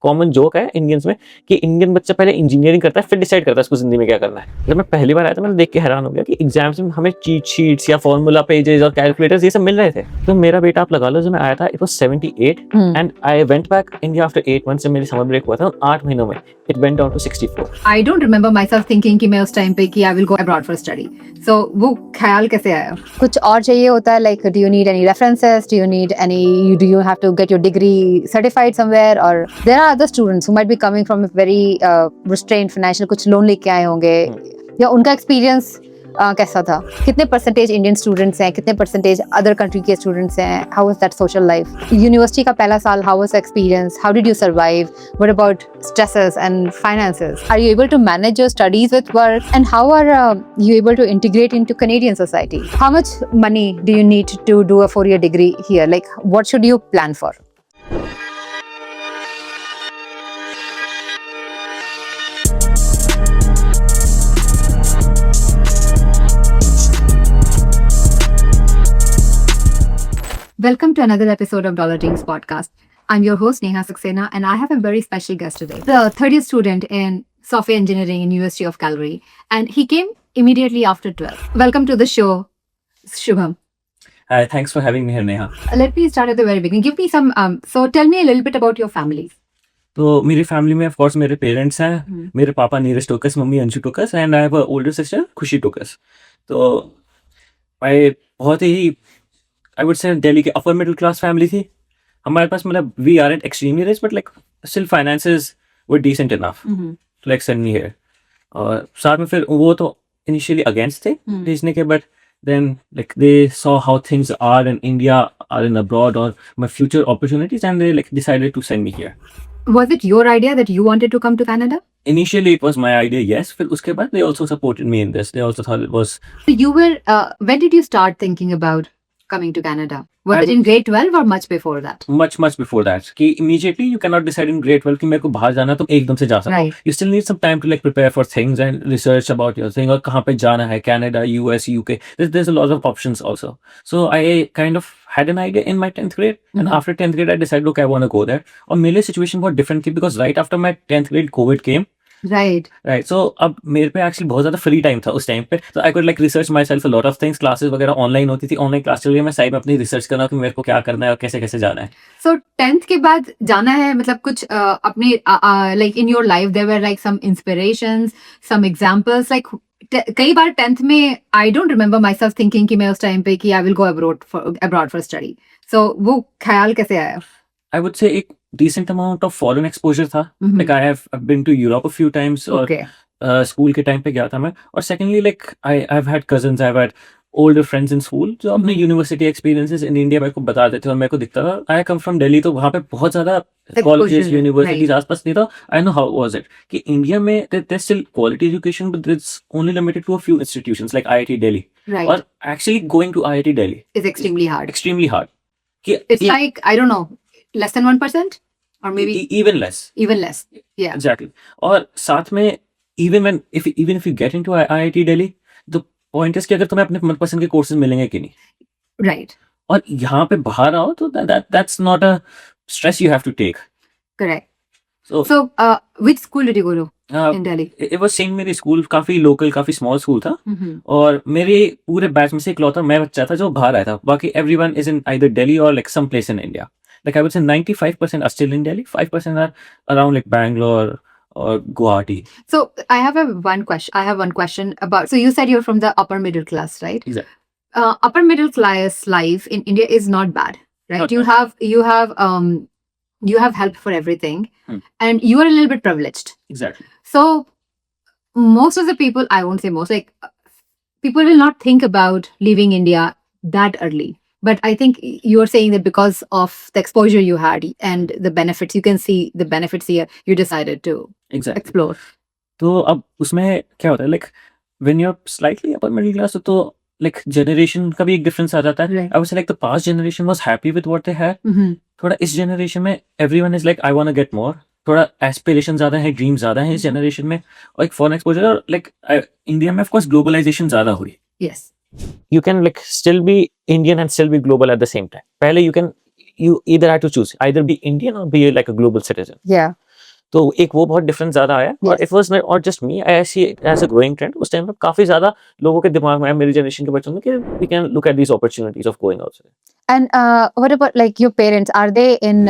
Common joke है Indians में कि इंडियन बच्चा पहले इंजीनियरिंग करता है फिर डिसाइड करता है उसको जिंदगी में क्या करना है। जब मैं पहली बार आया था मैंने देख के हैरान हो गया कि एग्जाम्स में हमें चीट शीट्स या फॉर्मूला पेजेस और कैलकुलेटर्स ये सब मिल रहे थे। तो मेरा बेटा आप लगा लो, जब मैं आया था it was 78 and I went back India after 8 months। जब मेरी समर ब्रेक हुआ था 8 महीनों में it went down to 64। I don't remember myself thinking कि मैं उस टाइम पे कि I will go abroad for study. So वो ख्याल कैसे आया? कुछ और चाहिए होता है, like do you need any references, do you have to get your degree certified somewhere, or there are other students who might be coming from a very restrained financial, कुछ लोन लेके आए होंगे या उनका एक्सपीरियंस कैसा था, कितने percentage Indian students हैं, कितने परसेंटेज अदर कंट्री के स्टूडेंट्स हैं, how was that social life, university का पहला साल, how was experience, how did you survive, what about stresses and finances, are you able to manage your studies with work, and how are you able to integrate into Canadian society? How much money do you need to do a 4-year degree here? Like, what should you plan for? Welcome to another episode of Dollar Dreams podcast. I'm your host Neha Saxena, and I have a very special guest today, the third year student in software engineering in University of Calgary, and he came immediately after 12. Welcome to the show, Shubham. Hi, thanks for having me here, Neha. Let me start at the very beginning. Give me some, so tell me a little bit about your family. तो मेरी family में of course मेरे parents हैं, मेरे पापा Neeraj Tokas, mummy Anshu Tokas, and I have a older sister खुशी टोकस। तो मैं बहुत ही आई वुड से दिल्ली के अपर मिडिल क्लास फैमिली थी हमारे पास। मतलब we are at extremely rich but like still finances were decent enough to like send me here. और साथ में फिर वो तो इनिशियली अगेंस्ट थे भेजने के, but then like they saw how things are in India, are in abroad, or my future opportunities, and they like decided to send me here. Was it your idea that you wanted to come to Canada? Initially it was my idea, yes. फिर उसके बाद they also supported me in this. They also thought it was So you were, when did you start thinking about coming to Canada? Was it in grade 12 or much before that? much before that. कि immediately you cannot decide in grade 12 कि मेरे को बाहर जाना है तो एकदम से जा सकता हूँ. Right. You still need some time to like prepare for things and research about your thing और कहाँ पे जाना है, Canada, US, UK. There's a lot of options also. So I kind of had an idea in my 10th grade, and after 10th grade I decided, look, I want to go there. और मेरे लिए situation बहुत different थी because right after my 10th grade COVID came. Right. So अब मेरे पे actually बहुत ज़्यादा फ्री टाइम था उस टाइम पे, तो I could like research my self a lot of things. Classes वगैरह ऑनलाइन होती थी, ऑनलाइन क्लास चल रही है, मैं साइड में अपनी रिसर्च कर रहा हूँ कि मेरे को क्या करना है और कैसे कैसे जाना है। So 10th के बाद जाना है, मतलब कुछ अपने like in your life there were like some inspirations, some examples, like कई बार 10th में I don't remember myself thinking कि मैं उस टाइम पे कि I will go abroad for study. So वो ख्याल कैसे आया? I would say एक decent amount of foreign exposure था। Like I have been to Europe a few times, और Okay. स्कूल के टाइम पे गया था मैं। और secondly like I've had cousins, I've had older friends in school जो अपने यूनिवर्सिटी एक्सपीरियंसेस इन इंडिया मेरे को बता देते थे और मेरे को दिखता था। आई कम फ्रॉम दिल्ली, तो वहाँ पे बहुत ज़्यादा कॉलेजेस यूनिवर्सिटीज आसपास नहीं था। I know how was it कि इंडिया में there's still quality education but it's only limited to a few institutions like IIT Delhi. Right. और actually going to IIT Delhi Is extremely hard. extremely hard. कि It's like, I don't know, less than 1% or maybe even less. even less. Yeah. Exactly. और साथ में even if you get into IIT Delhi, the point is कि अगर तुम्हें अपने मनपसंद के कोर्सेज मिलेंगे कि नहीं, Right. और यहाँ पे बाहर आओ तो that's not a stress you have to take. Correct. So So which school did you go to in Delhi? it was Saint Mary School, काफी लोकल, काफी स्मॉल स्कूल था। Mm-hmm. और मेरे पूरे बैच में से इकलौता मैं बच्चा था जो बाहर आया था। बाकी everyone is in either Delhi or like some place in India. Like I would say 95% are still in Delhi, 5% are around like Bangalore or Guwahati. So I have one question about, so you said you're from the upper middle class, right? Exactly. Upper middle class life in India is not bad, right? Not You have help for everything, and you are a little bit privileged. Exactly. So most of the people, I won't say most, like people will not think about leaving India that early. But I think you're saying that because of the exposure you had and the benefits, you can see the benefits here, you decided to Exactly. explore. तो अब उसमें क्या होता है, like when you are slightly upper middle class तो like generation का भी एक डिफरेंस आ जाता है। Right. I would say like the past generation was happy with what they had. Mm-hmm. थोड़ा इस जनरेशन में everyone is like I want to get more, थोड़ा एस्पिरेशन ज्यादा है, ड्रीम ज्यादा है इस जनरेशन में, और एक फॉरेन एक्सपोजर। और लाइक इंडिया में ऑफ कोर्स ग्लोबलाइजेशन ज्यादा हुई। Yes. You can like still be Indian and still be global at the same time. पहले you either have to choose either be Indian or be like a global citizen. Yeah. तो एक वो बहुत difference ज्यादा आया और Yes. It was not just me, I see as a growing trend. उस time पे काफी ज्यादा लोगों के दिमाग में आया, मेरी जनरेशन के बच्चों में, कि we can look at these opportunities of going outside. And what about like your parents? Are they in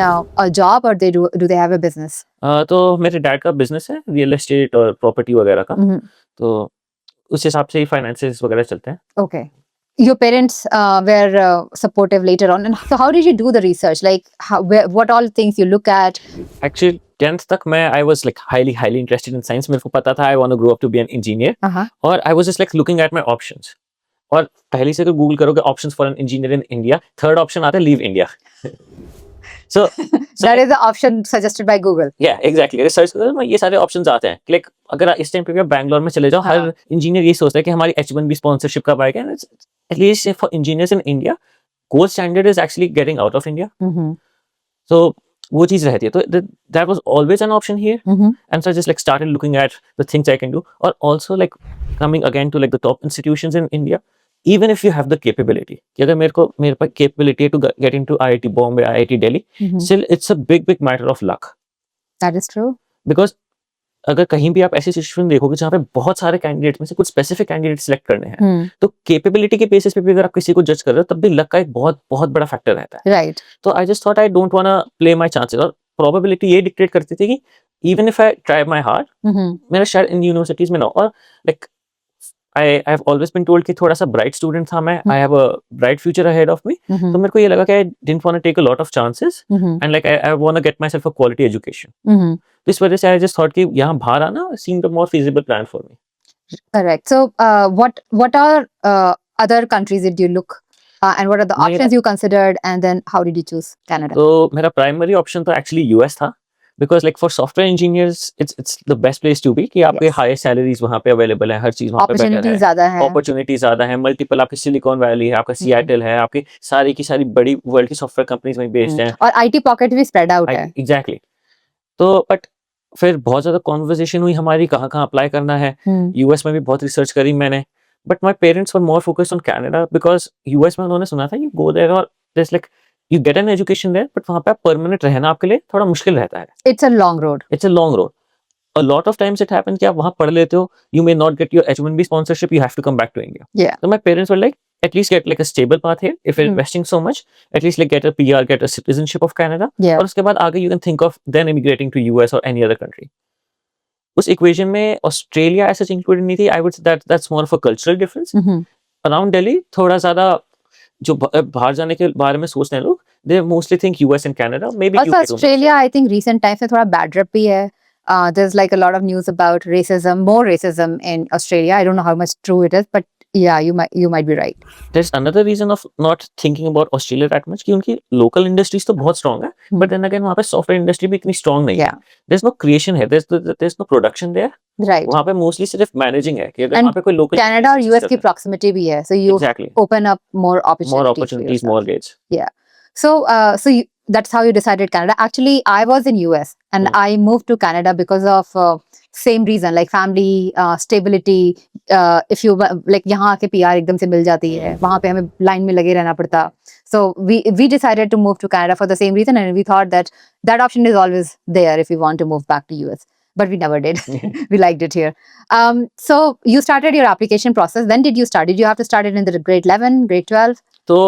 a job or do they have a business? तो मेरे डैड का बिजनेस है रियल एस्टेट और property वगैरह का, Mhm. तो उस हिसाब से ही फाइनेंसेस वगैरह चलते हैं। Okay. Your parents were supportive later on, and so how did you do the research? Like, what all things you look at? Actually 10th तक मैं I was like highly interested in science. मेरे को पता था I want to grow up to be an engineer, Uh-huh. और I was just like looking at my options. और पहले से अगर गूगल करोगे options for an engineer in India, third option आता है leave India. So That is the option suggested by Google. या exactly, अगर सर्च करो ये सारे ऑप्शंस आते हैं। लाइक अगर इस टाइम पे भी आप बैंगलोर में चले जाओ, हाँ. हर इंजीनियर ये सोचता है कि हमारी H1B स्पॉन्सरशिप कब आएगा। At least for engineers in India, gold standard is actually getting out of India. Mm-hmm. सो वो चीज रहती है, तो that was always an option here. Mm-hmm. And so I just like started looking at the things I can do, or also like coming again to like the top institutions in India. Even if you have the capability, कि अगर मेरे पास capability है to get into IIT Bombay, IIT Delhi, Mm-hmm. still it's a big matter of luck. That is true. Because अगर कहीं भी आप ऐसी situation देखोगे जहाँ पे बहुत सारे कैंडिडेट में से कुछ स्पेसिफिक कैंडिडेट सिलेक्ट करने हैं, Hmm. तो कैपेबिलिटी के बेसिस पे भी अगर आप किसी को जज कर रहे हो, तब भी लक का एक बहुत बहुत बड़ा फैक्टर रहता है। Right. तो I just thought I don't want to play my chances, और प्रोबेबिलिटी ये डिक्टेट करती थी कि even if I try my hard, Mm-hmm. मेरा शायद इन यूनिवर्सिटीज में ना हो। और like I have always been told कि थोड़ा सा ब्राइट स्टूडेंट था मैं, I have a bright future ahead of me. Mm-hmm. तो मेरे को ये लगा कि I didn't want to take a lot of chances, Mm-hmm. And like I want to get myself a quality education. Mm-hmm. तो इस वजह से आई जस्ट थॉट कि यहाँ बाहर आना seemed a more feasible plan for me. Correct. So, what are other countries did you look, and what are the मेरा- options you considered, and then how did you choose Canada? तो मेरा primary option तो actually US था, because like for software engineers it's the best place to be, कि आपके Yes. Highest salaries वहाँ पे available है, हर चीज वहाँ पे बेटर Opportunities है, ज़्यादा है. अपॉर्चुनिटी ज्यादा है, मल्टीपल, आपके सिलिकॉन वैली है, आपका सिएटल है, आपकी सारी की सारी बड़ी वर्ल्ड की सॉफ्टवेयर कंपनीज वहीं बेस्ड हैं। और IT पॉकेट भी स्प्रेड आउट है. एग्जैक्टली। तो बट फिर बहुत ज्यादा कॉन्वर्सेशन हुई हमारी, कहाँ कहाँ अप्लाई करना है। Hmm. यूएस में भी बहुत रिसर्च करी मैंने, but my parents were more focused on Canada, because US में उन्होंने सुना था यू गो देयर और this like you get an education there, but वहाँ पे परमानेंट रहना आपके लिए थोड़ा मुश्किल रहता है। It's a long road. It's a long road. A lot of times it happens कि आप वहाँ पढ़ लेते हो, you may not get your H1B sponsorship, you have to come back to India. Yeah. So my parents were like, at least get like a stable path here. If you're investing so much, at least like get a PR, get a citizenship of Canada. Yeah. और उसके बाद आगे you can think of then immigrating to US or any other country. उस equation में Australia ऐसा included नहीं थी। I would say that that's more of a cultural difference. Mhm. Around Delhi थोड़ा ज़्यादा जो बाहर जाने के बारे में सोचते हैं लोग, they mostly think US and Canada, maybe Also, UK too. Australia, I think recent times में थोड़ा bad rep भी है. There's like a lot of news about racism, more racism in Australia. I don't know how much true it is, but yeah, you might be right. There's another reason of not thinking about Australia that much कि उनकी local industries तो बहुत strong है, but then again वहाँ पे software industry भी इतनी strong नहीं है। Yeah. There's no creation है, there's no production there. Right. वहाँ पे mostly सिर्फ managing है कि अगर And वहाँ पे कोई local Canada और US की proximity भी है, so you exactly open up more opportunities. more for opportunities, yourself. more gates. Yeah. So that's how you decided Canada. Actually, I was in US and I moved to Canada because of same reason, like family stability. If you like यहाँ आके PR एकदम से मिल जाती है, वहाँ पे हमें line में लगे रहना पड़ता. So we decided to move to Canada for the same reason, and we thought that option is always there if you want to move back to US. But we never did. We liked it here. So you started your application process. When did you start? Did you have to start it in the grade 11, grade 12? So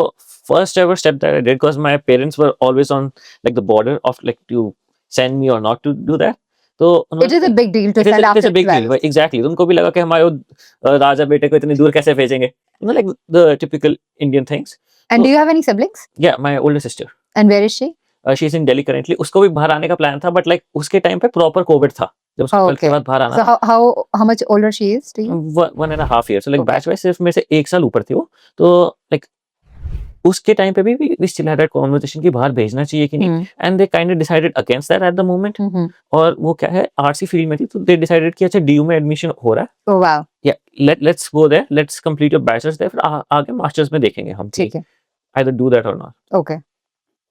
first ever step that I did, because my parents were always on like the border of like to send me or not to do that. So It is a big deal to it is send a, it after is a big 12. deal, right? Exactly. तो उनको भी लगा कि हमारे राजा बेटे को इतनी दूर कैसे भेजेंगे, like the typical Indian things. And do you have any siblings? Yeah, my older sister. And where is she? She's in Delhi currently. उसको भी बाहर आने का प्लान था, but like उसके टाइम पे प्रॉपर कोविड था, जब उसको Oh, 12th के okay. बाद बाहर आना So how much older she is to you? 1.5 years. So like Okay. Batch wise सिर्फ मेरे से 1 साल ऊपर थी वो। तो like उसके टाइम पे भी we still had that conversation कि बाहर भेजना चाहिए कि नहीं, and they kind of decided against that at the moment. Mm-hmm. और वो क्या है, आरसी फील्ड में थी, तो they decided कि अच्छा DU में एडमिशन हो रहा है, Oh wow. yeah, let's go there, let's complete your bachelor's there, फिर आगे मास्टर्स में देखेंगे हम ठीक है. either do that or not. Okay.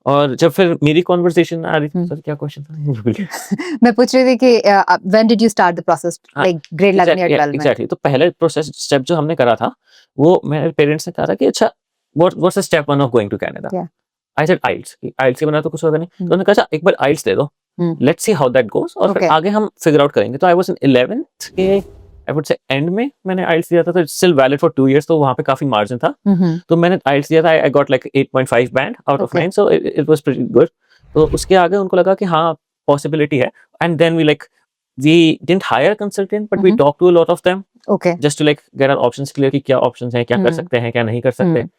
और जब फिर मेरी कॉन्वर्सेशन आ रही थी, हम्म। सर क्या क्वेश्चन था भूल गया। मैं पूछ रही थी कि when did you start the process? हाँ, Like grade 11 या 12 में? एग्जैक्टली। तो पहले प्रोसेस स्टेप जो हमने करा था, वो मेरे पेरेंट्स ने कहा था कि अच्छा what's the step 1 of going to Canada. Yeah. I said IELTS के बिना तो कुछ होगा नहीं। तो हम्म। उन्होंने कहा अच्छा एक बार आइल्स दे दो, let's see how that goes, और फिर Okay. आगे हम फिगर आउट करेंगे। तो आई वाज इन 11th के आई वुड से एंड में मैंने आइल्स दिया था, तो it's still valid for 2 years, तो वहाँ पे काफी मार्जिन था। तो मैंने आइल्स दिया था, I got like 8.5 band out of Okay. 9, so it was pretty good. तो उसके आगे उनको लगा कि हाँ पॉसिबिलिटी है, and then we didn't hire consultant, but we talk to a lot of them Okay. Just to like get our options clear कि क्या ऑप्शंस हैं, क्या कर सकते हैं, क्या नहीं कर सकते। हम्म।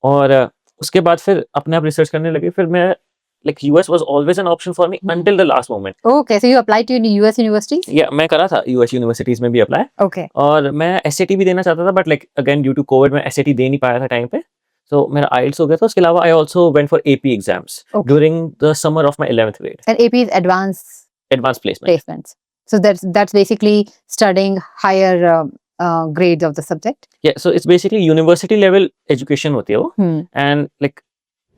और उसके बाद फिर अपने आप रिसर्च करने लगे। फिर मैं like US was always an option for me until the last moment. Okay. So you applied to US universities? या मैं करा था यूएस यूनिवर्सिटीज में भी अप्लाई, Okay. और मैं एसएटी भी देना चाहता था, but like again due to Covid मैं एसएटी दे नहीं पाया था टाइम पे, सो मेरा आइल्स हो गया था। उसके अलावा I also went for AP exams Okay. During the summer of my 11th grade, And AP is advanced advance placement. placements. So that's basically studying higher grades of the subject. या so it's basically university level education होती है वो, and like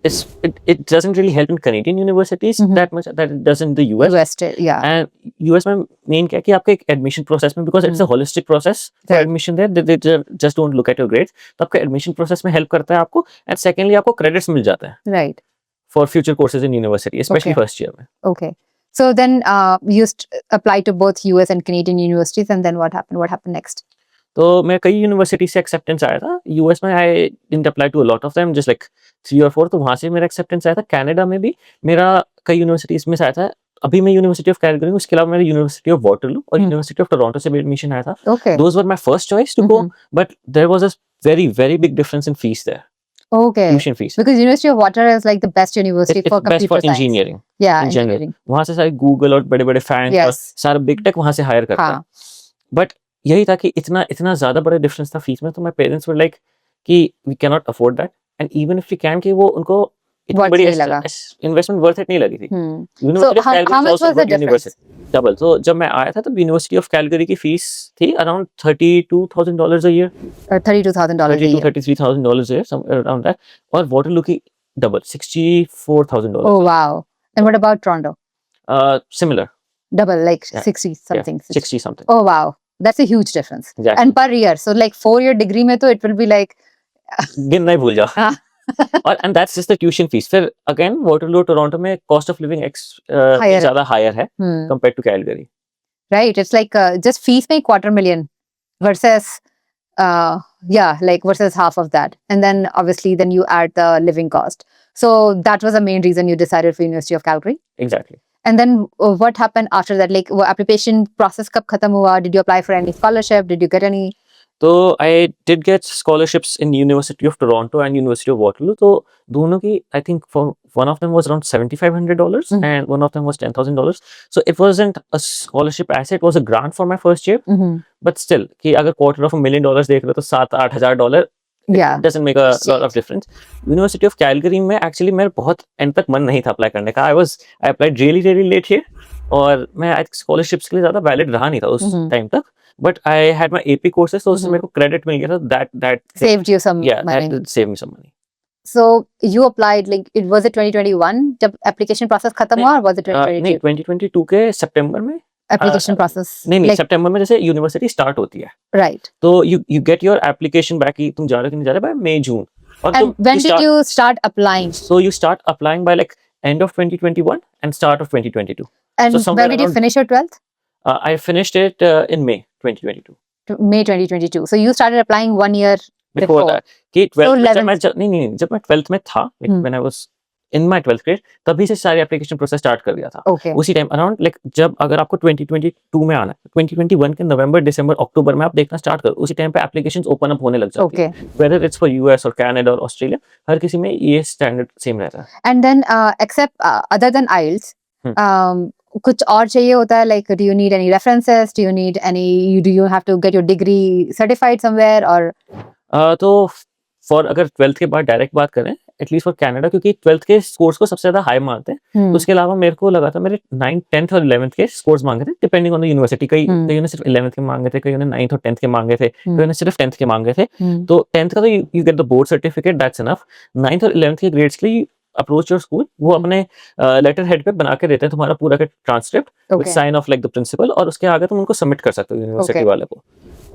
it doesn't really help in Canadian universities that much that it does in the US. US, yeah. And US में main क्या है कि आपके एक एडमिशन प्रोसेस में, because it's a holistic process for Right. Admission there, they just don't look at your grades, तो आपके admission process में हेल्प करता है आपको, एंड सेकेंडली आपको क्रेडिट्स मिल जाते हैं Right. For future courses in university, specially Okay. First year में। Okay. So then you applied to both US and Canadian universities, and then what happened? What happened next? तो मैं कई university से acceptance आया था। यूएस में I didn't apply to a lot of them, just like 3 or 4, तो वहां से मेरा एक्सेप्टेंस आया था। कनाडा में भी मेरा कई यूनिवर्सिटीज में से आया था। अभी मैं यूनिवर्सिटी ऑफ कैलगरी हूँ, उसके अलावा मेरा यूनिवर्सिटी ऑफ वाटरलू और यूनिवर्सिटी ऑफ टोरंटो से भी एडमिशन आया था। Okay. Those were my first choice to go, but there was a very, very big difference in fees there, Okay. tuition fees. Because University of Water is like the best university It's for best computer for science. engineering. Yeah, in general. engineering. वहाँ से सारे Google और बड़े बड़े fan और Yes. सारा big tech वहाँ से हायर करता है। हाँ. बट यही था कि इतना ज्यादा बड़ा डिफरेंस था फीस में, तो माय पेरेंट्स वर लाइक कि we can not afford that, and even if we can, कि वो उनको इतनी Worth बड़ी नहीं लगा. इन्वेस्टमेंट वर्थ इट नहीं लगी थी। So university of how Calgary much also was the good difference? University, double. तो जब मैं आया था तब यूनिवर्सिटी ऑफ कैलगरी की फीस थी around $32,000 a year, $32,000 a year. $33,000 a year, somewhere around that, और वाटरलू की double $64,000। Oh wow. And what about Toronto? Similar, Double, like Yeah. 60 something. 60 something. Oh wow. That's a huge difference. Exactly. And per year. So like 4-year degree में तो it will be like गिनना ही भूल जाओ। हाँ. और and that's just the tuition fees. फिर again Waterloo Toronto में cost of living Higher. ज्यादा हायर है hmm. Compared to Calgary. Right. It's like just fees में $250,000 versus versus half of that. And then obviously then you add the living cost. So that was the main reason you decided for University of Calgary. Exactly. And then what happened after that? Like वो application process कब खत्म हुआ? Did you apply for any scholarship? Did you get any? तो I did get scholarships in University of Toronto and University of Waterloo. तो दोनों की I think for one of them was around $7,500 and one of them was $10,000। So it wasn't a scholarship as it was a grant for my first year, but still कि अगर $250,000 देख रहे हो तो $7,000-8,000 Yeah. doesn't make a lot of difference. University of Calgary में actually मेरा बहुत and तक मन नहीं था अप्लाई करने का। I applied really late here, और मैं स्कॉलरशिप्स के लिए ज्यादा वैलिड रहा नहीं था उस टाइम तक, but I had my AP courses, तो उससे मेरे को क्रेडिट मिल गया था। that Saved you some yeah, money. that did save me some money. So you applied like it was it 2021 जब application process खत्म हुआ, or was it 2022? नहीं, 2022 के सितंबर में application process नहीं like सितंबर में जैसे यूनिवर्सिटी स्टार्ट होती है, right. तो you get your application back कि तुम जा रहे हो कि नहीं जा रहे बाय मई जून। और And when did you start applying? So you start applying by like end of 2021 and start of 2022. And So somewhere when did you around- finish your 12th? I finished it in May 2022. May 2022. So you started applying 1 year Before before. that, कि 12th में जब 11th. मैं नहीं जब मैं 12th में था, like when I was in my 12th grade, तभी से सारी एप्लीकेशन प्रोसेस स्टार्ट कर दिया था। Okay. उसी टाइम अराउंड लाइक जब अगर आपको 2022 में आना है, 2021 के नवंबर दिसंबर अक्टूबर में आप देखना स्टार्ट करो, उसी टाइम पे एप्लीकेशंस ओपन अप होने लग जाती है। Okay. Whether it's for US और कनाडा और ऑस्ट्रेलिया, हर किसी में ये स्टैंडर्ड सेम रहता है। And then except other than IELTS, कुछ और चाहिए होता है, like do you need any references? Do you need any? Do you have to get your degree certified somewhere or? तो फॉर अगर 12th के बाद डायरेक्ट बात करें, एटलीस्ट फॉर कनाडा, क्योंकि 12th के स्कोर्स को सबसे ज्यादा हाई मानते हैं, तो उसके अलावा मेरे को लगा था मेरे 9th 10th और 11th के स्कोर्स मांगे थे डिपेंडिंग ऑन द यूनिवर्सिटी। कईयों ने सिर्फ 11th के मांगे थे, कईयों ने 9th और 10th के मांगे थे, कईयों ने सिर्फ 10th के मांगे थे। तो 10th का तो you get the board certificate, that's enough. 9th और 11th के ग्रेड्स के लिए अप्रोच योर स्कूल, वो अपने लेटर हेड पे बना के देते हैं तुम्हारा पूरा का transcript with Okay. Sign off like the principal, और उसके आगे तुम उनको सबमिट कर सकते हो यूनिवर्सिटी Okay. वाले को।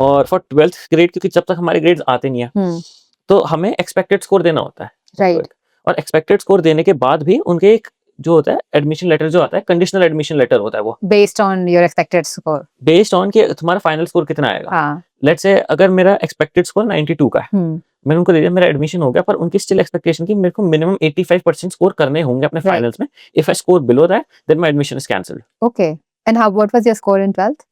और फॉर 12th ग्रेड, क्योंकि जब तक हमारे ग्रेड्स आते नहीं है, तो हमें एक्सपेक्टेड स्कोर देना होता है। Right. और एक्सपेक्टेड स्कोर देने के बाद भी उनके एक जो होता है एडमिशन लेटर जो आता है, कंडीशनल एडमिशन लेटर होता है वो based on your expected score. Based on कि तुम्हारा फाइनल स्कोर कितना आएगा. हाँ. लेट्स से अगर मेरा एक्सपेक्टेड स्कोर 92 का है, मैंने उनको दे दिया, मेरा एडमिशन हो गया, पर उनकी स्टिल एक्सपेक्टेशन की मेरे को मिनिमम 85% स्कोर करने होंगे अपने Right. फाइनल्स में. If I score below that then my admission is cancelled. Okay. And what was your score in 12th?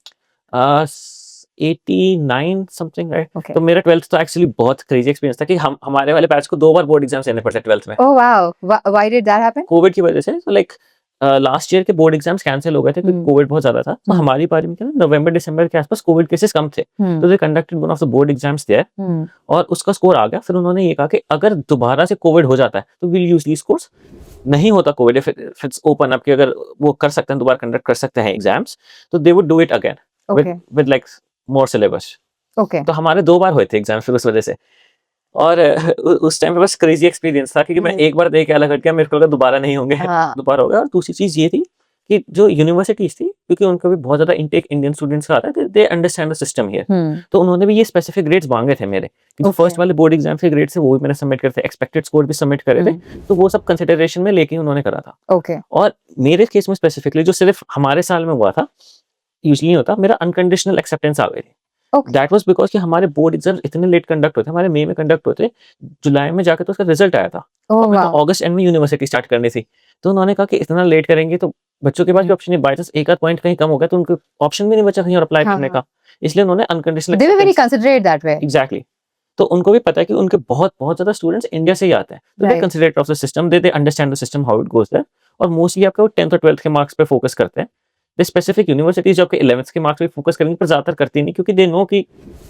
89 something, right. Okay. तो मेरा 12th तो एक्चुअली बहुत क्रेजी एक्सपीरियंस था कि हम हमारे वाले बैच को 2 बार बोर्ड एग्जाम्स देने पड़ते 12th में Oh wow. Why did that happen? Covid की वजह से. तो लाइक लास्ट ईयर के बोर्ड एग्जाम्स कैंसिल हो गए थे क्योंकि कोविड बहुत ज्यादा था. तो हमारी बारी में नवंबर दिसंबर के आसपास कोविड केसेस कम थे, तो they conducted one of the board exams there और उसका स्कोर आ गया. फिर उन्होंने ये कहा कि अगर दोबारा से कोविड हो जाता है तो विल यूज दीस स्कोर्स. नहीं होता Covid, if it's open up कि अगर वो कर सकते हैं, दोबारा कंडक्ट कर सकते हैं एग्जाम्स, तो they would do it again Okay. With like more syllabus. Okay. तो हमारे 2 बार हुए थे एग्जाम फिर उस वजह से. और उस टाइम पे बस क्रेजी एक्सपीरियंस था क्योंकि मैं एक बार दे के अलग हट गया, मेरे को लगा दोबारा नहीं होंगे. हाँ. दोबारा हो गया. और दूसरी चीज ये थी कि जो यूनिवर्सिटीज थी, क्योंकि उनका भी बहुत ज्यादा इनटेक इंडियन स्टूडेंट्स का आता है, दे अंडरस्टैंड द सिस्टम हियर. तो उन्होंने भी ये स्पेसिफिक ग्रेड्स मांगे थे मेरे. जो Okay. फर्स्ट वाले बोर्ड एग्जाम के ग्रेड्स थे वो भी मैंने सबमिट करे थे, एक्सपेक्टेड स्कोर भी सबमिट करे थे. तो वो सब कंसिडरेशन में लेके उन्होंने करा था. Okay. और मेरे केस में स्पेसिफिकली जो सिर्फ हमारे साल में हुआ था, यूजली नहीं होता, मेरा अनकंडीशनल एक्सेप्टेंस आ गई थी. Okay. दैट वाज बिकॉज कि हमारे बोर्ड एग्जाम इतने लेट कंडक्ट होते, हमारे मई में कंडक्ट होते, जुलाई में जाकर तो उसका रिजल्ट आया था. Oh और wow. अगस्त एंड में यूनिवर्सिटी स्टार्ट करनी थी. तो उन्होंने कहा कि इतना लेट करेंगे तो बच्चों के पास भी ऑप्शन नहीं, बाय चांस एक आध पॉइंट कहीं कम हो गया तो उनको ऑप्शन भी नहीं बचा कहीं और अप्लाई हाँ, करने हाँ. का. इसलिए उन्होंने unconditional They were very considerate that way. Exactly. तो उनको भी पता है कि उनके बहुत बहुत ज्यादा स्टूडेंट्स इंडिया से ही आते हैं. तो they Right. Considerate of the system, they understand the system how it goes there. और मोस्टली आपके वो 10th और 12th के मार्क्स पे फोकस करते हैं. दे स्पेसिफिक यूनिवर्सिटीज जो आपके 11th के मार्क्स पे फोकस करेंगे, पर ज्यादातर करती नहीं, क्योंकि दे नो कि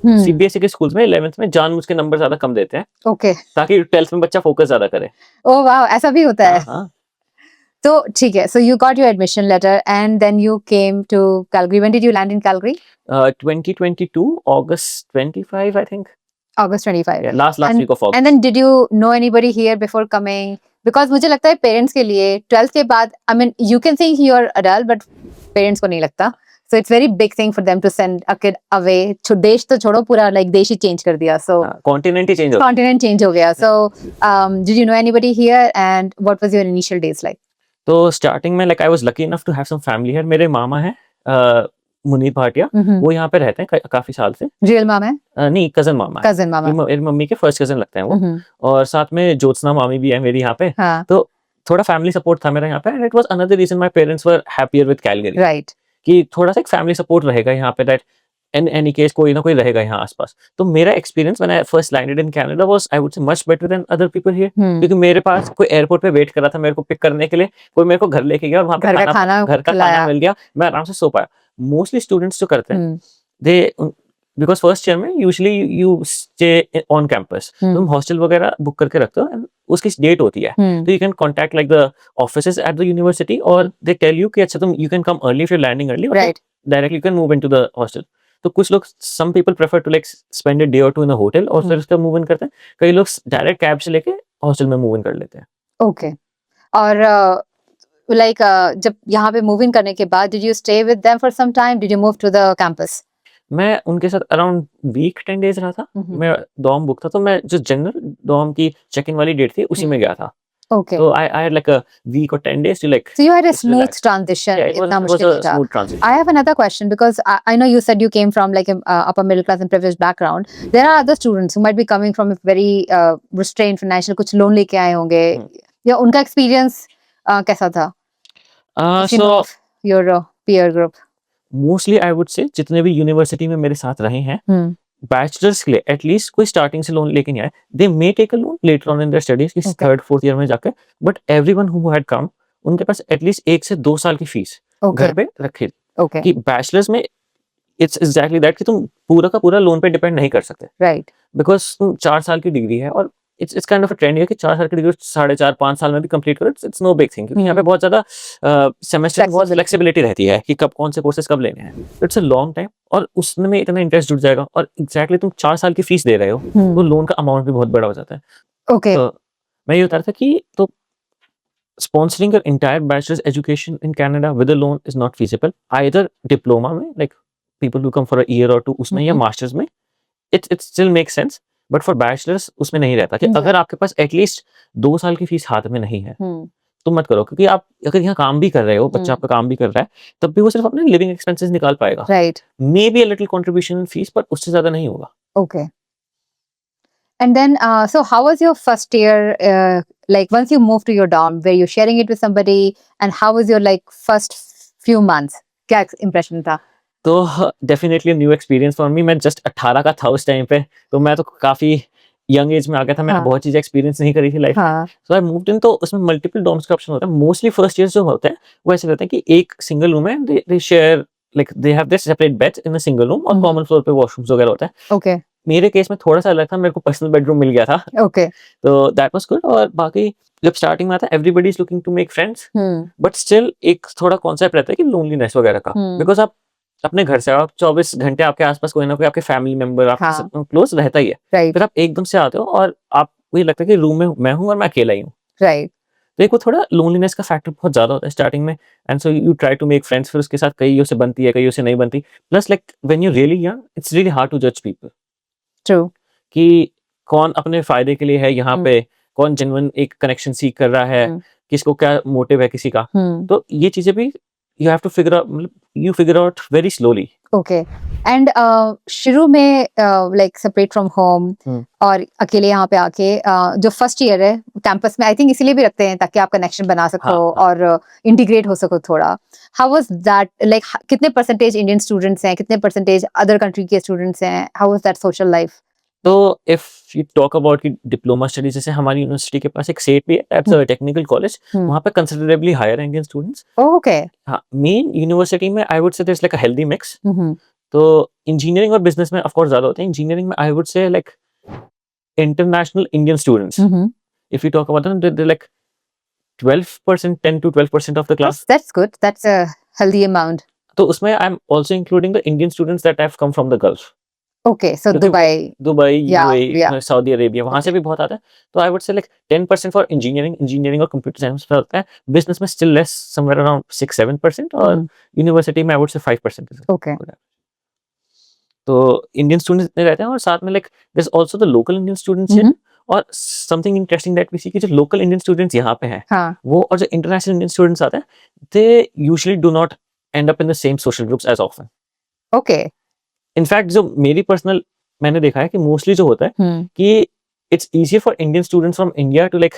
सीबीएसई के स्कूल्स में 11th में जानबूझ के नंबर ज्यादा कम देते हैं Okay. ताकि 12th में बच्चा फोकस ज्यादा करे. Oh wow. ऐसा भी होता है. हाँ. तो ठीक है. So you got your admission letter and then you came to Calgary. When did you land in Calgary? 2022 August 25 I think. August 25. Yeah, last And- week of August. And then did you know anybody here before coming? Because मुझे लगता है parents के लिए 12th के बाद, I mean you can think you're adult but parents को नहीं लगता. So it's very big thing for them to send a kid away. देश तो छोड़ो, पूरा like देश ही change कर दिया. So कॉन्टिनेंट ही चेंज हो. continent change हो गया. So did you know anybody here and what was your initial days like? तो स्टार्टिंग में like I was lucky enough to have some family here. मेरे मामा हैं मुनीर भाटिया, वो यहाँ पे रहते हैं काफी साल से. Real mom है? नहीं, कजन मामा है. Cousin मामा. मेरी मम्मी के फर्स्ट कजन लगते हैं वो. और साथ में ज्योत्सना मामी भी है मेरी यहाँ पे. हाँ. तो थोड़ा फैमिली सपोर्ट था मेरा यहाँ पे. And it was another reason my parents were happier with Calgary. Right. कि थोड़ा सा एक फैमिली सपोर्ट रहेगा यहाँ पे, दैट इन एनी केस कोई ना कोई रहेगा यहाँ आसपास. तो मेरा experience when I first landed in Canada was I would से much better than other people here. क्योंकि मेरे पास कोई एयरपोर्ट पे वेट कर रहा था मेरे को पिक करने के लिए, कोई मेरे को घर लेके गया और वहाँ पे घर का खाना खिलाया. मिल गया, मैं आराम से सो पाया. मोस्टली स्टूडेंट्स जो करते हैं दे, बिकॉज फर्स्ट ईयर में usually you stay on campus, तुम हॉस्टल वगैरह बुक करके रखते हो, उसकी डेट होती है. तो you can contact like the offices at the university और दे टेल यू कि अच्छा तुम you can come early if you landing early, Right. Directly you can move into the hostel. तो कुछ लोग, some people prefer to like spend a day और to in a hotel और फिर उसका मूव इन करते हैं. कई लोग डायरेक्ट कैब से लेके हॉस्टल में मूव इन कर लेते हैं. Okay. और like जब यहाँ पे मूव इन करने के बाद did you stay with them for some time? Did you move to the campus? मैं उनके साथ अराउंड वीक 10 डेज रहा था. मैं डॉर्म बुक था, तो मैं जो जनरल डॉर्म की चेक इन वाली डेट थी उसी में गया था. Okay. So I had like a week or 10 days to like. So you had a just smooth relax. transition. Yeah, it इतना was मुश्किल a नहीं था. smooth transition. I have another question because I know you said you came from like a upper middle class and privileged background. There are other students who might be coming from a very restrained financial, कुछ loan लेके आए होंगे, या उनका experience कैसा था? If you So know of your peer group. mostly I would say जितने भी यूनिवर्सिटी में मेरे साथ रहे हैं, बैचलर्स के लिए एटलीस्ट कोई स्टार्टिंग से लोन लेके नहीं आए. They may take a loan later on in their studies, इस Okay. 3rd 4th ईयर में जाकर, but everyone who had come, उनके पास एटलीस्ट 1 से 2 साल की फीस Okay. घर पे रखी. Okay. कि बैचलर्स में इट्स एग्जैक्टली दैट कि तुम पूरा का पूरा लोन पे डिपेंड नहीं कर सकते, Right. बिकॉज तुम 4 साल की डिग्री है और it's kind of a trend है कि 4 साल की डिग्री 4.5-5 साल में भी कंप्लीट करो. इट्स नो बिग थिंग, क्योंकि यहाँ पे बहुत ज्यादा सेमेस्टर में बहुत फ्लेक्सिबिलिटी रहती है कि कब कौन से कोर्सेज कब लेने हैं. इट्स अ लॉन्ग टाइम और उसमें इतना इंटरेस्ट जुड़ जाएगा और एग्जैक्टली तुम 4 साल की फीस दे रहे हो, तो लोन का अमाउंट भी बहुत बड़ा हो जाता है. Okay. तो मैं ये बता रहा था कि तो sponsoring your entire bachelor's education in Canada with a loan is not feasible. Either diploma में, like people who come for a year or two उसमें, या masters में, it still makes sense. But for bachelor's उसमें नहीं रहता कि अगर आपके पास at least 2 साल की फीस हाथ में नहीं है, तुम मत करो, क्योंकि आप अगर यहाँ काम भी कर रहे हो, बच्चा आपका काम भी कर रहा है, तब भी वो सिर्फ अपने लिविंग एक्सपेंसेस निकाल पाएगा, Right. May be a little contribution fees, पर उससे ज्यादा नहीं होगा। Okay. And then, so how was your first year? Like once you moved to your dorm, were you sharing it with somebody? And how was your like first few months? क्या impression था? तो definitely new experience for me. मैं just 18 का था उस time पे, तो मैं तो काफी यंग एज में आ गया था, मैंने हाँ। बहुत चीजें एक्सपीरियंस नहीं करी थी लाइफ में। हाँ. सो आई मूव्ड इन, तो उसमें मल्टीपल डॉर्म्स का ऑप्शन होता है। मोस्टली फर्स्ट ईयर जो होते हैं वो ऐसे रहते हैं कि एक सिंगल रूम है, they share, like they have their separate beds in a single room, और कॉमन फ्लोर पे वॉशरूम्स वगैरह होता है। Okay. मेरे केस में थोड़ा सा अलग था, मेरे को पर्सनल बेडरूम मिल गया था, Okay. तो दैट वाज गुड। और बाकी जब स्टार्टिंग में आता है, everybody is looking to make friends, but still एक थोड़ा कॉन्सेप्ट रहता है कि लोनलीनेस वगैरह का, बिकॉज आप अपने घर से, आप 24 घंटे आपके आसपास कोई ना कोई आपके फैमिली मेंबर आपके हाँ। साथ क्लोज रहता ही है। Right. फिर आप एकदम से आते हो और आपको ये लगता है कि रूम में मैं हूँ और मैं अकेला ही हूँ, Right. तो एक वो थोड़ा लोनलीनेस का फैक्टर बहुत ज्यादा होता है स्टार्टिंग में। And so you try to make friends, फिर उसके साथ कईयों से बनती है, कईयों से नहीं बनती। Plus like when you really young, it's really hard to जज पीपल True. कि कौन अपने फायदे के लिए है यहाँ पे, कौन जेन्युइन एक कनेक्शन सीख कर रहा है, किसको क्या मोटिव है किसी का। तो ये चीजें भी you have to figure out, मतलब you figure out very slowly. Okay. And शुरू में like separate from home और अकेले यहाँ पे आके जो फर्स्ट ईयर है कैंपस में, आई थिंक इसीलिए भी रखते हैं ताकि आप कनेक्शन बना सको और इंटीग्रेट हो सको थोड़ा। हाउ वाज दैट, लाइक कितने परसेंटेज इंडियन स्टूडेंट्स हैं, कितने परसेंटेज अदर कंट्री के स्टूडेंट्स हैं? How was that social life? तो इफ यू टॉक अबाउट की डिप्लोमा स्टडीज, जैसे हमारी यूनिवर्सिटी के पास एक सेट भी है, दैट्स अ टेक्निकल कॉलेज, वहाँ पे considerably higher Indian students. Okay. हाँ, मेन यूनिवर्सिटी में I would say there is like a healthy mix. तो इंजीनियरिंग और बिजनेस में ऑफ कोर्स ज्यादा होते हैं। इंजीनियरिंग में I would say like international Indian students, if you talk about them, they like 12%, 10 to 12% of the class. That's good. That's a healthy amount. तो उसमें I am also including the Indian students that have come from the gulf. Okay, so Dubai, Yeah, UAE, Saudi Arabia, वहां से भी बहुत आता है। तो I would say like 10% for engineering और कंप्यूटर साइंस में होता है। बिजनेस में स्टिल लेस, समवेयर अराउंड 6-7%, और यूनिवर्सिटी में आई वुड से 5%। Okay. तो इंडियन स्टूडेंट्स इतने रहते हैं, और साथ में like there is also the local Indian students here. और something interesting that we see कि जो लोकल इंडियन स्टूडेंट्स यहाँ पे हैं, हाँ. वो और जो इंटरनेशनल इंडियन स्टूडेंट्स आते हैं, they usually do not end up in the same social groups as often. Okay. In fact जो मेरी पर्सनल मैंने देखा है कि मोस्टली जो होता है कि it's easier for Indian students from India to like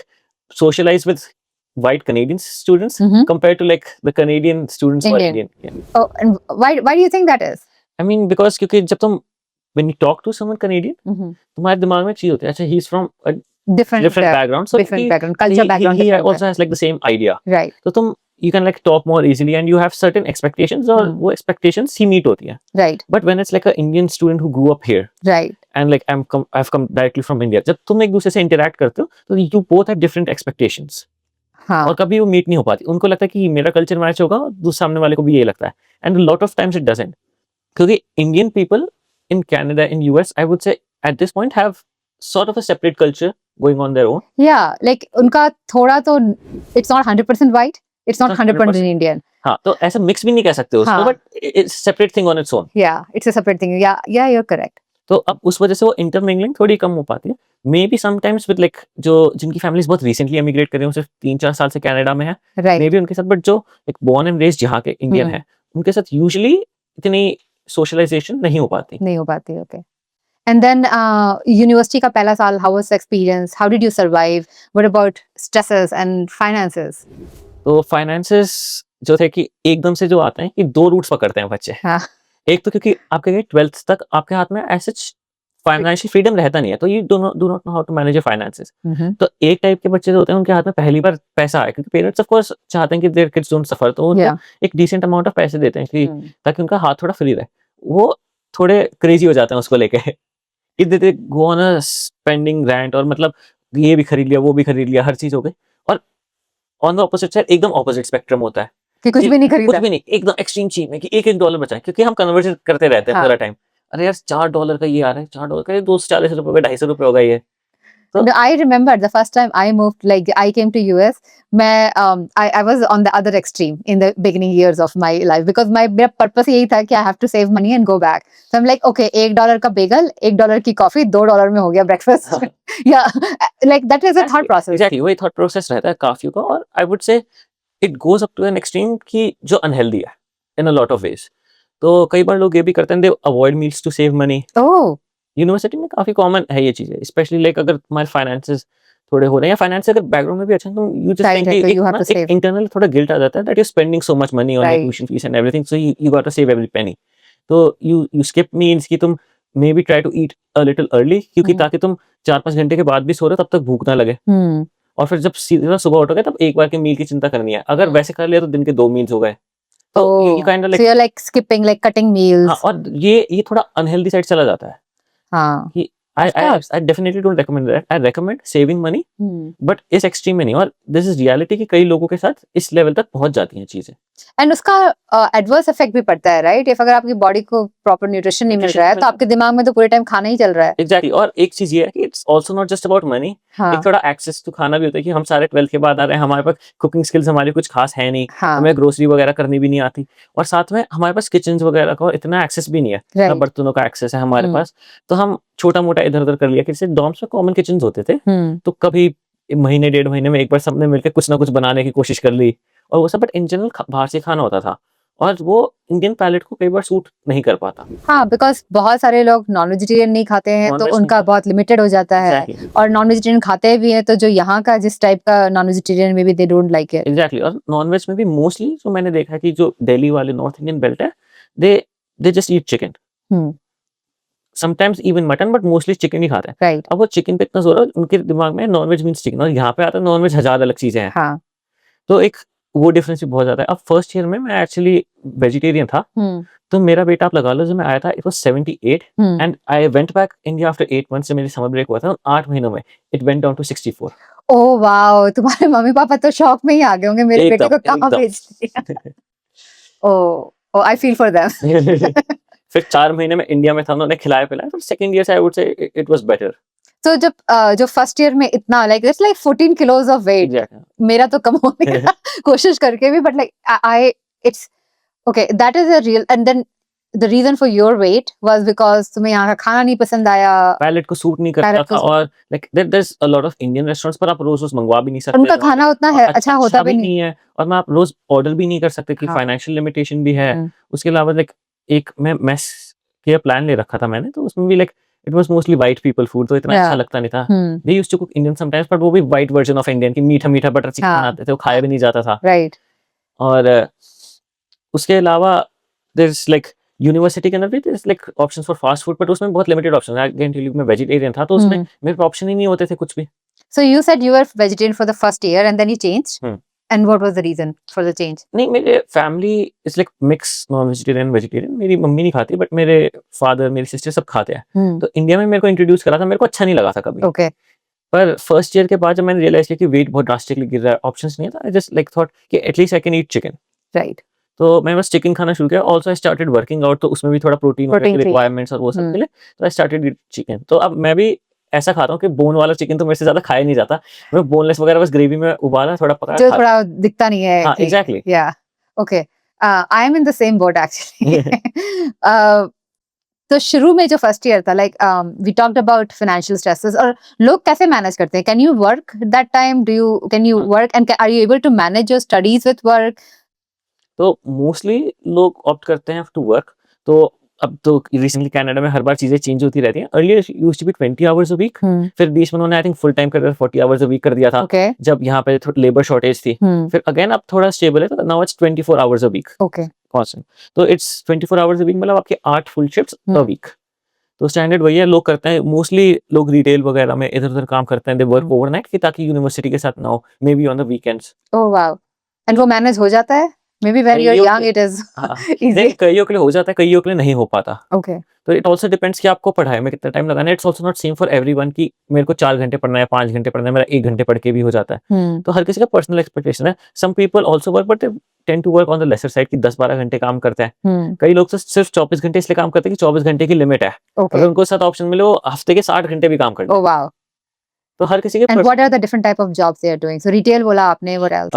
socialize with white Canadian students compared to like the Canadian students who are Indian. Indian. Yeah. Oh, and why do you think that is? I mean, because क्योंकि जब तुम when you talk to someone Canadian, तुम्हारे दिमाग में चीज होती है, अच्छा he's from a Different background, so different background, culture background. he different also has like the same idea. Right. तो तुम you can like talk more easily and you have certain expectations, और वो expectations ही meet होती है. Right. But when it's like an Indian student who grew up here, Right. and like I've come directly from India, जब तुम एक दूसरे से interact करते हो तो you both have different expectations. हाँ. और कभी वो मीट नहीं हो पाती। उनको लगता है कि मेरा कल्चर मैच होगा, दूसरे सामने वाले को भी यही लगता है, and lot of times it doesn't, क्योंकि Indian people in Canada, in US, I would say at this point have sort of a separate culture going on their own. Yeah, like उनका थोड़ा तो it's not 100% white, it's not 100% Indian. हाँ, तो ऐसा mix भी नहीं कह सकते उसको, but it's separate thing on its own. Yeah, it's a separate thing. Yeah, you're correct. तो अब उस वजह से वो इंटरमिंगलिंग थोड़ी कम हो पाती है। May be sometimes with like जो जिनकी फैमिलीज बहुत रिसेंटली एमिग्रेट कर रहे हैं, सिर्फ 3-4 साल से कनाडा में है, Right. मे बी उनके साथ, बट जो एक बोर्न एंड रेस्ड यहाँ के इंडियन है, उनके साथ यूजुअली इतनी सोशलाइजेशन नहीं हो पाती। नहीं हो पाती, okay. And then university का पहला साल, how was the experience? How did you survive? What about stresses and finances? तो फाइनेंसेस जो थे कि एकदम से जो आते हैं कि 2 रूट्स पकड़ते हैं बच्चे। हाँ. एक तो क्योंकि आपके 12th तक आपके हाथ में ऐसे फाइनेंशियल फ्रीडम रहता नहीं है, तो you do not know how to manage your finances. तो एक टाइप के बच्चे जो होते हैं उनके हाथ में पहली बार पैसा आए, क्योंकि पेरेंट्स ऑफ कोर्स चाहते हैं कि देयर किड्स डोंट सफर, तो उनको एक डिसेंट अमाउंट ऑफ पैसे देते हैं कि ताकि उनका हाथ थोड़ा फ्री रहे। वो थोड़े क्रेजी हो जाते हैं उसको लेके कि they go on a spending rant, और मतलब ये भी खरीद लिया, वो भी खरीद लिया, हर चीज हो गई। और ऑन द ऑपोजिट साइड एकदम ऑपोजिट स्पेक्ट्रम होता है कि कुछ भी नहीं खरीदा, कुछ भी नहीं, एकदम एक्सट्रीम चीज में कि $1 बचाएं, क्योंकि हम कन्वर्जन करते रहते हैं पूरा टाइम। अरे यार $4 का ये आ रहा है, $4 का ये $240 का, $250 हो गया ये, So- No, I remember the first time I moved, like I came to US. I was on the other extreme in the beginning years of my life because मेरा purpose यही था कि I have to save money and go back. So I'm like, okay, $1 का bagel, $1 की coffee, $2 में हो गया breakfast. Yeah, like that is a thought process. Exactly वही थॉट प्रोसेस रहता है काफी का, और I would say it goes up to an extreme कि जो अनहेल्दी है in a lot of ways. तो कई बार लोग ये भी करते हैं, they avoid meals to save money. Oh, university में काफी कॉमन है ये चीजें, स्पेशली लाइक अगर तुम्हारे फाइनेंसेस थोड़े हो रहे हैं या फाइनेंस अगर बैकग्राउंड में भी अच्छा है, तो you just Right, think right, कि you have to एक save. इंटरनल थोड़ा गिल्ट आ जाता है that you spending so much money on Right. Tuition fees and everything, so you got to save every penny. तो यू स्किप मील्स कि तुम maybe try to eat a little early, क्योंकि ताकि तुम 4-5 घंटे के बाद भी सो रहे हो तब तक भूख ना लगे. और फिर जब सीधा सुबह उठोगे तब एक बार के मील की चिंता करनी है. अगर वैसे कर लिया तो दिन के 2 मील्स हो गए. तो you kind of so you're like skipping, like cutting meals. हाँ, और ये थोड़ा अनहेल्दी साइड चला जाता है. हाँ. कि I definitely don't recommend that. I recommend saving money, but इस एक्सट्रीम में नहीं. और दिस इज रियलिटी कि कई लोगों के साथ इस लेवल तक पहुंच जाती हैं चीजें. एंड उसका एडवर्स इफेक्ट भी पड़ता है, राइट? इफ अगर आपकी बॉडी को प्रॉपर न्यूट्रिशन नहीं मिल रहा है तो आपके दिमाग में तो पूरे टाइम खाना ही चल रहा है. एग्जैक्टली. और एक चीज ये है कि it's also not just about money. हाँ. एक थोड़ा एक्सेस टू खाना भी होता है कि हम सारे 12th के बाद आ रहे हैं, हमारे पास कुकिंग स्किल्स हमारी कुछ खास है नहीं, हाँ. हमें ग्रोसरी वगैरह करनी भी नहीं आती, और साथ में हमारे पास किचन वगैरह का इतना एक्सेस भी नहीं है, ना Right. बर्तनों का एक्सेस है हमारे पास. तो हम छोटा मोटा इधर उधर कर लिया कि जैसे डॉर्म्स में कॉमन किचन होते थे, तो कभी महीने 1.5 महीने में एक बार सबने मिलकर कुछ ना कुछ बनाने की कोशिश कर ली और वो सब. बट इन जनरल बाहर से खाना होता था और वो इंडियन पैलेट को कई बार सूट नहीं कर पाता. हाँ, बिकॉज बहुत सारे लोग नॉन वेजिटेरियन नहीं खाते हैं, तो Non-veg उनका नहीं बहुत लिमिटेड हो जाता है. Exactly. और नॉन वेजिटेरियन खाते भी हैं तो जो यहाँ का जिस टाइप का नॉन वेजिटेरियन में भी they don't like it. Exactly. और नॉनवेज में भी मोस्टली जो मैंने देखा है कि जो दिल्ली वाले नॉर्थ इंडियन बेल्ट है, they just eat chicken, sometimes even mutton, but mostly chicken ही खाते हैं. राइट. अब वो चिकन पे इतना जोर है, उनके दिमाग में नॉनवेज मीन्स चिकन, और यहाँ पे आता है नॉनवेज हजार अलग चीजें हैं. हाँ. तो एक वो डिफरेंस भी बहुत ज्यादा है. अब फर्स्ट ईयर में मैं एक्चुअली वेजिटेरियन था, तो मेरा वेट आप लगा लो जब मैं आया था it was 78 and I went back India after 8 months. जब मेरी समर ब्रेक हुआ था 8 महीनों में it went down to 64. Oh wow, तुम्हारे मम्मी पापा तो शॉक में ही आ गए होंगे मेरे बेटे को कहाँ भेज दिया. ओह, आई फील फॉर देम. फिर 4 महीने में इंडिया में था, उन्होंने खिलाया पिलाया, तो सेकंड ईयर से I would say it was better. तो जब जो फर्स्ट ईयर में इतना like it's like 14 kilos of weight, exactly. मेरा तो कम होने का कोशिश करके भी, but like I it's okay, that is a real. And then the reason for your weight was because तुम्हें यहाँ का खाना नहीं पसंद आया. पैलेट को सूट नहीं करता Palate था, को और like there is a lot of Indian restaurants पर आप रोज रोज मंगवा भी नहीं सकते. उनका खाना उतना है और अच्छा होता भी नहीं. है, और मैं आप रोज ऑर्डर भी नहीं कर सकते कि हाँ. फाइनेंशियल लिमिटेशन भी है. हम्म. उसके अलावा लाइक एक मैं मेस के प्लान ले रखा था मैंने, तो उसमें भी like it was mostly white people food, तो इतना Yeah. अच्छा लगता नहीं था. Hmm. They used to cook Indian sometimes, but वो भी वाइट वर्जन ऑफ इंडियन की मीठा मीठा बटर चिकन हाँ. बनाते थे, वो खाया भी नहीं जाता था. राइट. और उसके अलावा देयर इज लाइक यूनिवर्सिटी के अंदर भी there is like options for fast food, but उसमें बहुत लिमिटेड ऑप्शन है. अगेन मैं वेजिटेरियन था, तो उसमें मेरे पे ऑप्शन ही नहीं होते थे कुछ भी. So you said you were vegetarian for the first year and then you changed. Hmm. And what was the reason for the change? नहीं, मेरे family is like mix non vegetarian vegetarian. मेरी mummy नहीं खाती, but मेरे father मेरी sister सब खाते हैं. तो इंडिया में मेरे को इंट्रोड्यूस करा था, मेरे को अच्छा नहीं लगा था कभी. Okay. पर फर्स्ट ईयर के बाद जब मैंने रियलाइज किया कि वेट बहुत ड्रास्टिकली गिर रहा है, ऑप्शंस नहीं था, आई जस्ट लाइक थॉट कि at least I can eat chicken. Right. तो मैं बस चिकन खाना शुरू किया. Also I started working out, तो उसमें भी थोड़ा प्रोटीन Protein free. रिक्वायरमेंट्स और वो सब मिले, तो आई स्टार्टेड ईट चिकन. तो अब मैं भी ऐसा खाता हूँ कि बोन वाला चिकन तो मेरे से ज्यादा खाया नहीं जाता. मैं बोनलेस वगैरह बस ग्रेवी में उबाला थोड़ा पका जो थोड़ा दिखता नहीं है. हाँ, कि- exactly. Yeah. Okay. I am in the same boat actually. तो शुरू में जो फर्स्ट ईयर था, like we talked about financial stresses, और लोग कैसे मैनेज करते हैं? Can you work that time? Can you work and are you able to manage your studies with work? तो मोस्टली लोग ऑप्ट करते हैं टू वर्क. तो अब तो रिसेंटली कनाडा में हर बार चीजें चेंज होती रहती हैं. Earlier used to be 20 hours a week, फिर बीच में उन्होंने आई थिंक फुल टाइम कर 40 hours a week कर दिया था, ओके. जब यहाँ पे थोड़ी लेबर शॉर्टेज थी. फिर अगेन अब थोड़ा स्टेबल है, तो now it's 24 hours a week okay. Constant. तो इट्स 24 hours a week, मतलब आपके 8 फुल शिफ्ट्स अ वीक. तो स्टैंडर्ड वही है, लोग करते हैं. मोस्टली लोग रिटेल वगैरह में इधर उधर काम करते हैं, दे वर्क ओवरनाइट, कि ताकि यूनिवर्सिटी के साथ ना हो, maybe on the weekends. Oh wow. And वो मैनेज हो जाता है? Maybe when you are कईयों यंग के- इट इज हाँ, इजी. कईयों के लिए हो जाता है, कईयों के लिए नहीं हो पाता. ओके. तो इट ऑल्सो डिपेंड्स कि आपको पढ़ाई में कितना टाइम लगाना है. It's also not same for everyone कि मेरे को 4 घंटे पढ़ना है, 5 घंटे पढ़ना है, मेरा 1 घंटे पढ़ के भी हो जाता है. तो हर किसी का पर्सनल एक्सपेक्टेशन है. Some people also work, but they tend to work on the lesser side, कि 10-12 घंटे काम करते हैं. कई लोग तो सिर्फ 24 घंटे इसलिए काम करते हैं कि 24 घंटे की लिमिट है. ओके. अगर उनको साथ ऑप्शन मिले वो हफ्ते के 60 घंटे भी काम कर लें. Oh wow. तो हर किसी के And what are the different type of jobs they are doing? So retail बोला आपने, what else?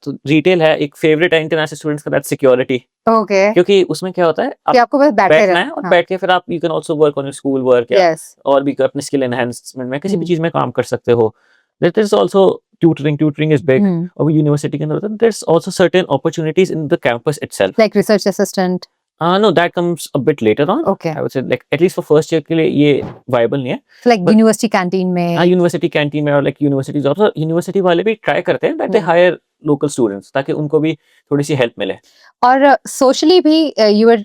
तो रिटेल है, एक फेवरेट है इंटरनेशनल स्टूडेंट्स का, दैट्स सिक्योरिटी, Okay. क्योंकि उसमें क्या होता है कि आप आपको बस बैठे बैठना रहना है और बैठ के फिर आप you can also work on your school work या Yes. और भी अपने स्किल एनहांसमेंट में किसी भी हम्म। चीज में काम कर सकते हो. There is also tutoring is big, Hmm. और यूनिवर्सिटी के अंदर there is also certain opportunities in the campus itself. Like research assistant. No, that comes a bit later on. Okay. I would say like at least for first year के लिए ये viable नहीं है. So like But- university canteen में. हाँ, university canteen में और like university jobs, और यूनिवर्सिटी वाले भी ट्राई करते हैं that they hire local students ताकि उनको भी थोड़ी सी हेल्प मिले. और socially भी you were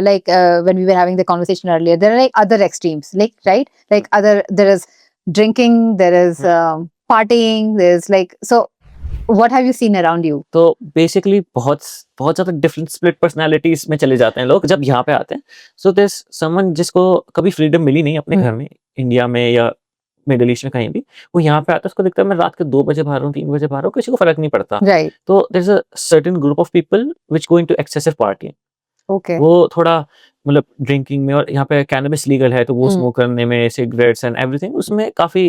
like when we were having the conversation earlier, there are like other extremes, like right, like there is drinking, there is partying, there's like, so what have you seen around you? तो basically बहुत बहुत ज्यादा different split personalities में चले जाते हैं लोग जब यहाँ पे आते हैं. सो देयर समवन जिसको कभी फ्रीडम मिली नहीं अपने घर में, इंडिया में या मिडिल ईस्ट में कहीं भी, वो यहाँ पे आता है, उसको दिखता है मैं रात के 2 बजे बाहर हूँ, 3 बजे बाहर हूँ, किसी को फर्क नहीं पड़ता. Right. तो there is a certain group of people which go into excessive partying. Okay. वो थोड़ा मतलब ड्रिंकिंग में, और यहाँ पे कैनबिस लीगल है तो वो स्मोक करने में, सिगरेट्स एंड एवरीथिंग, उसमें काफी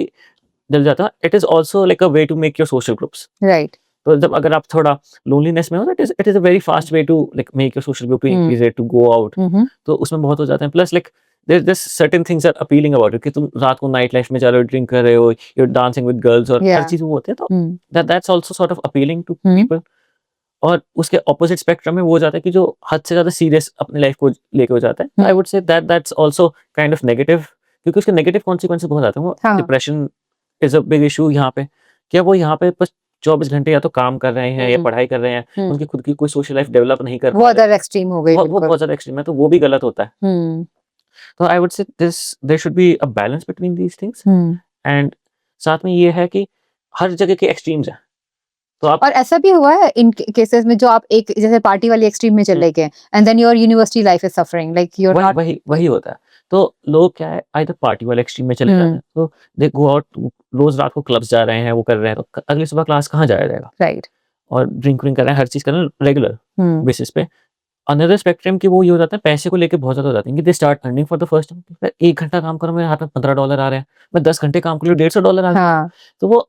जल जाता है. It is also like a way to make your social groups. Right. तो जब अगर आप थोड़ा लोनलीनेस में हो, it is a very fast way to like make your social group, to increase it, to go out. Mm-hmm. तो उसमें बहुत हो जाते हैं. Plus like there certain things are appealing about it, कि तुम रात को नाइट लाइफ में जा रहे हो, ड्रिंक कर रहे हो, you are dancing with girls, और हर Yeah. चीज वो होते हैं. तो Hmm. That's also sort of appealing to Hmm. People. और उसके ऑपोजिट स्पेक्ट्रम में वो हो जाता है कि जो हद से ज्यादा सीरियस अपनी लाइफ को लेके हो जाता है. आई वुड से that's also kind of negative, क्योंकि उसके नेगेटिव कॉन्सिक्वेंसेस बहुत आते हैं. वो हाँ. Depression is a big issue यहाँ पे. क्या वो यहाँ पे बस 24 घंटे या तो काम कर रहे हैं या पढ़ाई कर रहे हैं, उनकी खुद की कोई सोशल लाइफ डेवलप नहीं कर वो पा अदर रहे. एक्सट्रीम हो गई वो बिल्कुल. बहुत ज्यादा एक्सट्रीम है, तो वो भी गलत होता है. Hmm. तो I would say there should be a balance between these things. Hmm. And साथ में ये है कि हर जगह के एक्सट्रीम्स हैं. तो आप और ऐसा भी हुआ है इन केसेस में जो आप एक जैसे पार्टी वाली एक्सट्रीम में चले गए and then your university life is suffering, like you are not. वही होता है. तो लोग क्या है, आइदर पार्टी वाले एक्सट्रीम में चले जाते हैं, तो दे गो आउट, रोज रात को क्लब्स जा रहे हैं, वो कर रहे हैं, तो अगली सुबह क्लास कहाँ जाया जाएगा, राइट. और ड्रिंक कर रहे हैं, हर चीज कर रहे हैं रेगुलर Hmm. बेसिस पे. अनदर स्पेक्ट्रम की वो ये हो जाता है, पैसे को लेके बहुत ज्यादा हो जाते हैं कि they start earning for the first time. 1 घंटा काम करो, मेरे हाथ में $15 आ रहे हैं, मैं 10 घंटे काम कर लूँ, $150 आ रहे हैं. हाँ. तो वो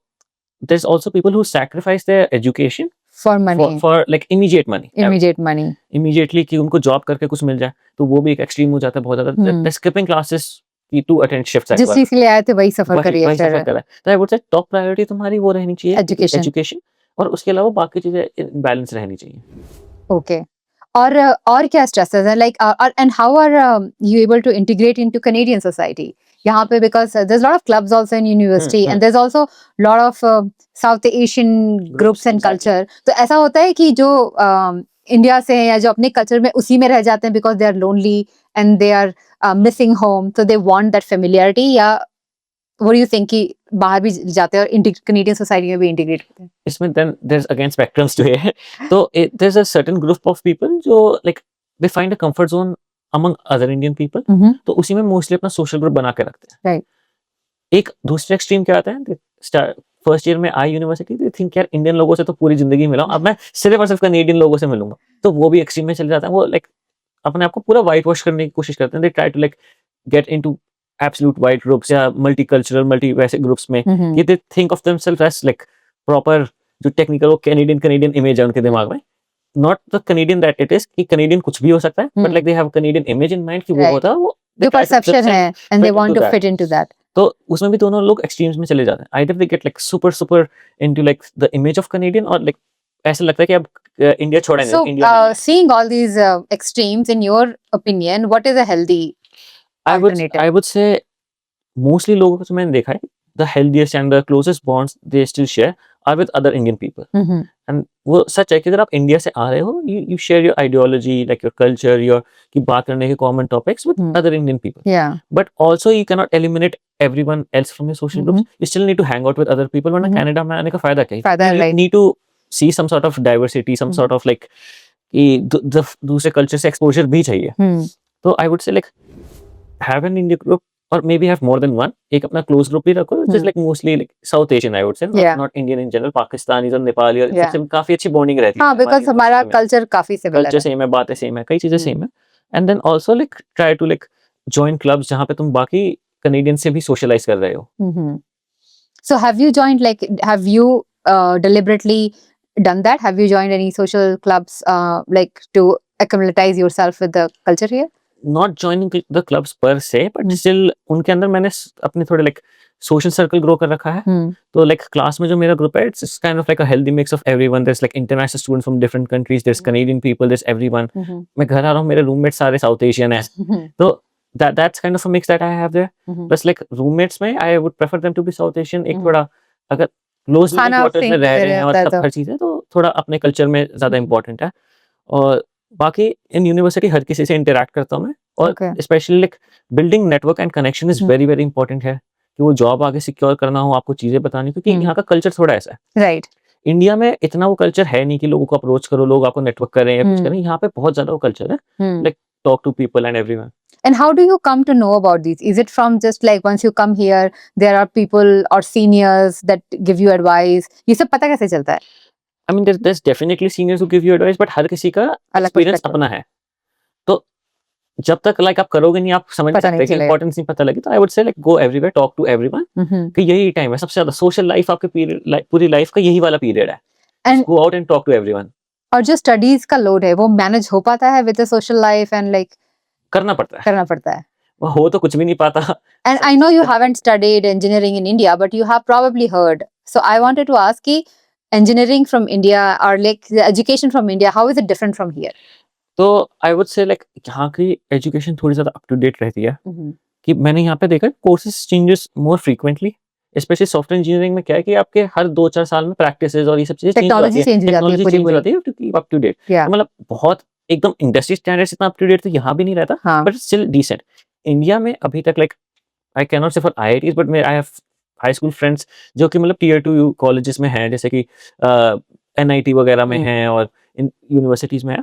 there is also people who sacrifice their education for money, for like immediate money, immediate money. Immediately कि उनको जॉब करके कुछ मिल जाए. तो वो भी एक एक्सट्रीम हो जाता है बहुत ज्यादा. स्किपिंग क्लासेस की टू अटेंड शिफ्ट्स जिस चीज के लिए आए थे वही सफर करिए वही सफर फिर. करा है. तो आई वुड से टॉप प्रायोरिटी तुम्हारी वो रहनी चाहिए, Education. एजुकेशन, और उसके अलावा बाकी चीजें बैलेंस रहनी चाहिए. ओके. और क्या स्ट्रेसेस है लाइक, और and how are you able to integrate into Canadian society यहाँ पे, because there is lot of clubs also in university and there is also lot of South Asian groups and culture. तो ऐसा होता है कि जो India से हैं या जो अपने कल्चर में उसी में रह जाते हैं because they are lonely and they are missing home, तो दे वांट दैट फेमिलियरिटी, या व्हाट डू यू थिंक कि बाहर भी जाते हैं और कैनेडियन सोसाइटी में भी इंटीग्रेट होते हैं? इसमें then there is again spectrums to it. तो there is a certain group of people जो like they find a comfort zone among other Indian people, तो उसी में मोस्टली अपना सोशल ग्रुप बना के रखते हैं. Right. एक दूसरे एक्सट्रीम क्या आता है, फर्स्ट ईयर में आई यूनिवर्सिटी, दे थिंक यार इंडियन लोगों से तो पूरी जिंदगी मिला हूं, अब मैं सिर्फ और सिर्फ कैनेडियन लोगों से मिलूंगा. तो वो भी एक्सट्रीम में चले जाते हैं. वो लाइक अपने आप को पूरा वाइट वॉश करने की कोशिश करते हैं. They try to like get into absolute white groups या मल्टीकल्चरल वैसे ग्रुप्स में, कि they think of themselves as like proper जो टेक्निकल वो कैनेडियन इमेज है उनके दिमाग में. Not the Canadian that it is, कि कैनेडियन कुछ भी हो सकता है, but like they have Canadian image in mind कि वो Right. होता है, वो जो परसेप्शन है and they fit want into to that. Fit into that. तो उसमें भी दोनों लोग एक्सट्रीम्स में चले जाते हैं. Either they get like super into like the image of Canadian, और लाइक ऐसा लगता है कि अब इंडिया छोड़ेंगे, So, India seeing all these extremes, in your opinion, what is a healthy alternative? I would say mostly लोगों को जो मैंने देखा है, the healthiest and the closest bonds they still share are with other Indian people. Mhm. And वो सच है कि अगर आप इंडिया से आ रहे हो, you share your ideology, like your culture, your की बात करने के common topics with other Indian people. Yeah. But also you cannot eliminate everyone else from your social groups. You still need to hang out with other people. वरना Canada में आने का फायदा क्या है? फायदा है, You right. need to see some sort of diversity, some sort of like कि दूसरे culture से exposure भी चाहिए. तो I would say like have an Indian group, or maybe have more than one. एक अपना close group भी रखो, just like mostly like South Asian, I would say, Yeah. not Indian in general, Pakistanis और नेपाली, और Yeah. सबसे काफी अच्छी bonding रहती है. हाँ, because हमारा कल्चर काफी सिमिलर कल्चर सेम है, बातें सेम है, कई चीजें सेम है. And then also like try to like join clubs जहाँ पे तुम बाकी कनेडियन से भी सोशलाइज कर रहे हो. है. So have you joined, like, have you deliberately done that? Have you joined any social clubs, like, to acclimatize yourself with the culture here? Not joining the clubs पर से, बट हम्म। स्टिल उनके अंदर मैंने अपने थोड़े like social circle grow कर रखा है. तो लाइक क्लास में जो मेरा ग्रुप है, it's kind of like a healthy mix of everyone. There is like international students from different countries, there is Canadian people, there is everyone. मैं घर आ रहा हूँ, मेरे रूममेट सारे साउथ एशियन है. तो that's kind of a mix that I have there. Plus like roommates में I would prefer them to be South Asian. एक थोड़ा अगर close खाना quarters में sync रह रहे हैं और रहता है सब तो। हर चीज़ है, तो थोड़ा अपने कल्चर में ज़्यादा इम्पोर्टेंट है. और बाकी इन यूनिवर्सिटी हर किसी से इंटरेक्ट करता हूँ मैं. और Okay. Specially like building network and connection is very very important है. कि वो जॉब आगे सिक्योर करना हो, आपको चीज़ें बतानी, क्योंकि यहाँ का कल्चर थोड़ा ऐसा है. Right. इंडिया में इतना वो कल्चर है नहीं कि लोगों को अप्रोच करो, लोग आपको नेटवर्क करें या कुछ करें. यहाँ पे बहुत ज़्यादा वो कल्चर है, like talk to people and everyone. And how do you come to know about these? Is it from just like once you come here, there are people or seniors that give you advice? ये सब पता कैसे चलता है? I mean, there's definitely seniors who give you advice, but हर किसी का अलग experience perspective. अपना है. तो जब तक लाइक आप करोगे नहीं, आप समझ पता नहीं नहीं सकते कि चलेगा। इंपॉर्टेंस नहीं पता लगी, तो I would say like go everywhere, talk to everyone. कि यही टाइम है सबसे ज्यादा सोशल लाइफ आपके पीरियड, पूरी लाइफ का यही वाला पीरियड है. And go out and talk to everyone. और जो स्टडीज का लोड है वो मैनेज हो पाता है with the social life and like करना पड़ता है. करना पड़ता है? वो हो तो कुछ भी नहीं पाता. And I know you haven't studied engineering in India, but you have probably heard. So I wanted to ask कि engineering from India or like the education from India, how is it different from here? तो I would say like यहाँ की education थोड़ी ज्यादा up to date रहती है. कि मैंने यहाँ पे देखा courses changes more frequently. Specially software engineering में क्या है कि आपके हर 2-4 साल में प्रैक्टिसेस और ये सब चीजें टेक्नोलॉजी चेंज हो जाती है पूरी पूरी. To keep up to date. Yeah. मतलब बहुत एकदम इंडस्ट्री स्टैंडर्ड्स इतना अप टू डेट तो यहाँ भी नहीं रहता, हाँ. But still decent. इंडिया में अभी तक लाइक आई कैन नॉट से for IITs, but I have high school friends जो कि मतलब टियर 2 कॉलेजेस में हैं, जैसे कि एनआईटी वगैरह में हैं और इन यूनिवर्सिटीज में है.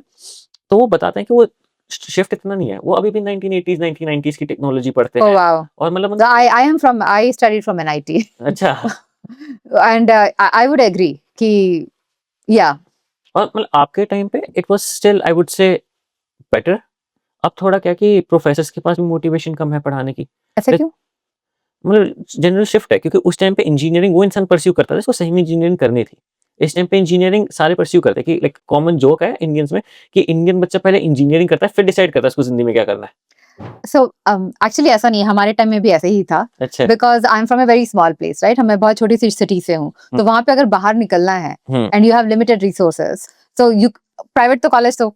तो वो बताते हैं कि वो शिफ्ट इतना नहीं है, वो अभी भी 1980s 1990s की टेक्नोलॉजी पढ़ते Oh हैं. wow. और मतलब So I studied from NIT. अच्छा. And I would agree कि yeah. और मतलब आपके टाइम पे it was still I would से बेटर. अब थोड़ा क्या कि प्रोफेसर्स के पास भी मोटिवेशन कम है पढ़ाने की. ऐसा क्यों? मतलब जनरल शिफ्ट है, क्योंकि उस टाइम पे इंजीनियरिंग वो इंसान परस्यू करता था जिसको सही में इंजीनियरिंग करनी थी. इस टाइम पे इंजीनियरिंग सारे परस्यू करते हैं. कि लाइक कॉमन जोक है इंडियंस में कि इंडियन बच्चा पहले इंजीनियरिंग करता है, फिर डिसाइड करता है उसको जिंदगी में क्या करना है. So actually ऐसा नहीं है, हमारे टाइम में भी ऐसे ही था. अच्छा. Because I'm from a very small place, right? मैं बहुत छोटी सी सिटी से हूँ. तो वहाँ पे अगर बाहर निकलना है and you have limited resources, so you private तो कॉलेज तो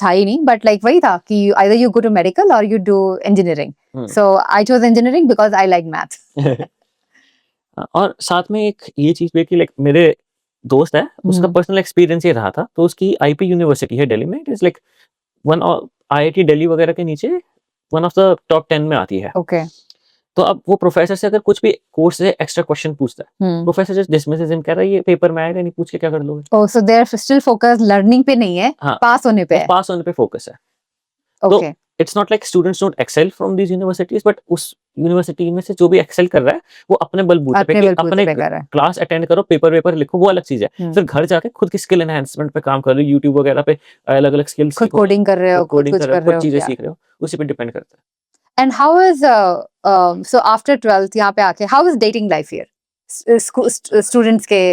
था ही नहीं, but like वही था कि either you go to medical or you do engineering. So I chose engineering because I like math. और साथ में एक ये चीज भी है कि लाइक मेरे दोस्त है, उसका पर्सनल एक्सपीरियंस ये रहा था. तो उसकी आईपी यूनिवर्सिटी है दिल्ली में. It is like one IIT Delhi वगैरह के नीचे वन ऑफ द टॉप 10 में आती है. Okay. तो अब वो प्रोफेसर से अगर कुछ भी कोर्स से एक्स्ट्रा क्वेश्चन पूछता है, प्रोफेसर जस्ट डिसमिसेस हिम, कह रहा है ये पेपर में आएगा नहीं, पूछ के क्या कर लोगे. Oh, so they're still focused learning पे नहीं है, हाँ. पास होने पे है. पास होने पे फोकस है. Okay. It's not like students don't excel from these universities, but उस यूनिवर्सिटी में से जो भी एक्सेल कर रहा है वो अपने बलबूते पे, अपने क्लास अटेंड करो, पेपर लिखो, वो अलग चीज है. फिर घर जाके खुद की स्किल एनहांसमेंट पे काम कर रहे हो, यूट्यूब वगैरह पे अलग अलग स्किल्स, खुद कोडिंग कर रहे हो, कोडिंग कर रहे हो, कुछ चीजें क्या? सीख रहे हो, उसी पे डिपेंड करता है. And how is so after 12th यहाँ पे आके how is dating life here? Students के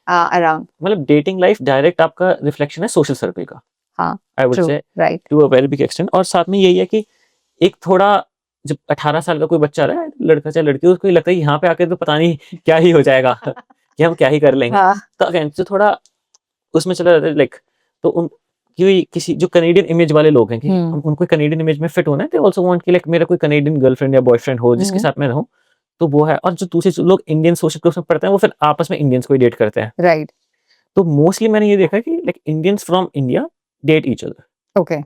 around. मतलब डेटिंग लाइफ डायरेक्ट आपका रिफ्लेक्शन है सोशल सर्कल का. हाँ. I would True. Say Right. To a very big extent. और साथ में यही है कि एक थोड़ा जब 18 साल का कोई बच्चा रहा है, लड़का चाहे लड़की, उसको लगता है यहाँ पे आके तो पता नहीं क्या ही हो जाएगा कि हम क्या ही कर लेंगे. हाँ. तो अगेन तो थोड़ा उसमें चला जाता है लाइक. तो उन किसी जो कनेडियन इमेज वाले लोग हैं कि उनको कनेडियन इमेज में फिट होना है, दे आल्सो वांट कि लाइक मेरा कोई कनेडियन गर्लफ्रेंड या बॉयफ्रेंड हो जिसके साथ मैं रहूं. तो वो है. और जो दूसरे लोग इंडियन सोशल ग्रुप्स में पढ़ते हैं वो फिर आपस में इंडियंस को ही डेट करते हैं. Right. तो मोस्टली मैंने ये देखा कि like Indians from India date each other. Okay.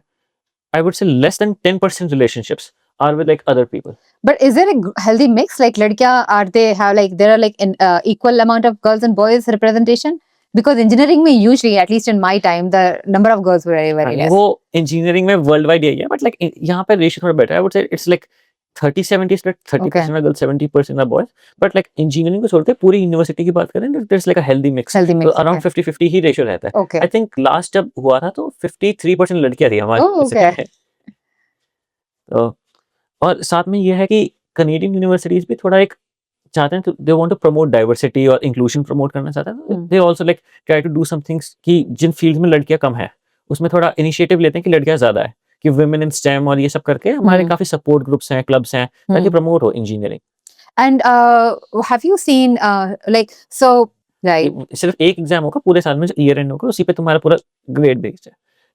I would say less than 10% relationships are with like other people. But is there a healthy mix? Like लड़कियां there are like an equal amount of girls and boys representation? Because engineering में usually, at least in my time, the number of girls were very less. वो engineering में worldwide यही है, but like यहाँ पे ratio थोड़ा better. I would say it's like 30-70 split, 30% are girls, 70% are boys. But like engineering को छोड़ते पूरी यूनिवर्सिटी की बात करें, there's like a healthy mix. तो around 50-50 ही ratio रहता है. Okay. I think last जब हुआ था तो 53% लड़कियां थी हमारे. Oh, okay. तो और साथ में ये है कि कनेडियन यूनिवर्सिटीज भी थोड़ा एक चाहते हैं, they want to promote diversity और इंक्लूजन प्रमोट करना चाहते हैं, they also like try to do some things कि जिन फील्ड में लड़कियां कम है उसमें थोड़ा इनिशिएटिव लेते हैं कि लड़कियां ज्यादा है, कि वुमेन इन स्टेम और ये सब करके हमारे काफी सपोर्ट ग्रुप्स हैं, क्लब्स हैं, ताकि प्रमोट हो engineering. And have you seen like so right? सिर्फ एक एग्जाम होगा पूरे साल में, जो ईयर एंड होगा, उसी पे तुम्हारा पूरा ग्रेड बेस्ड है।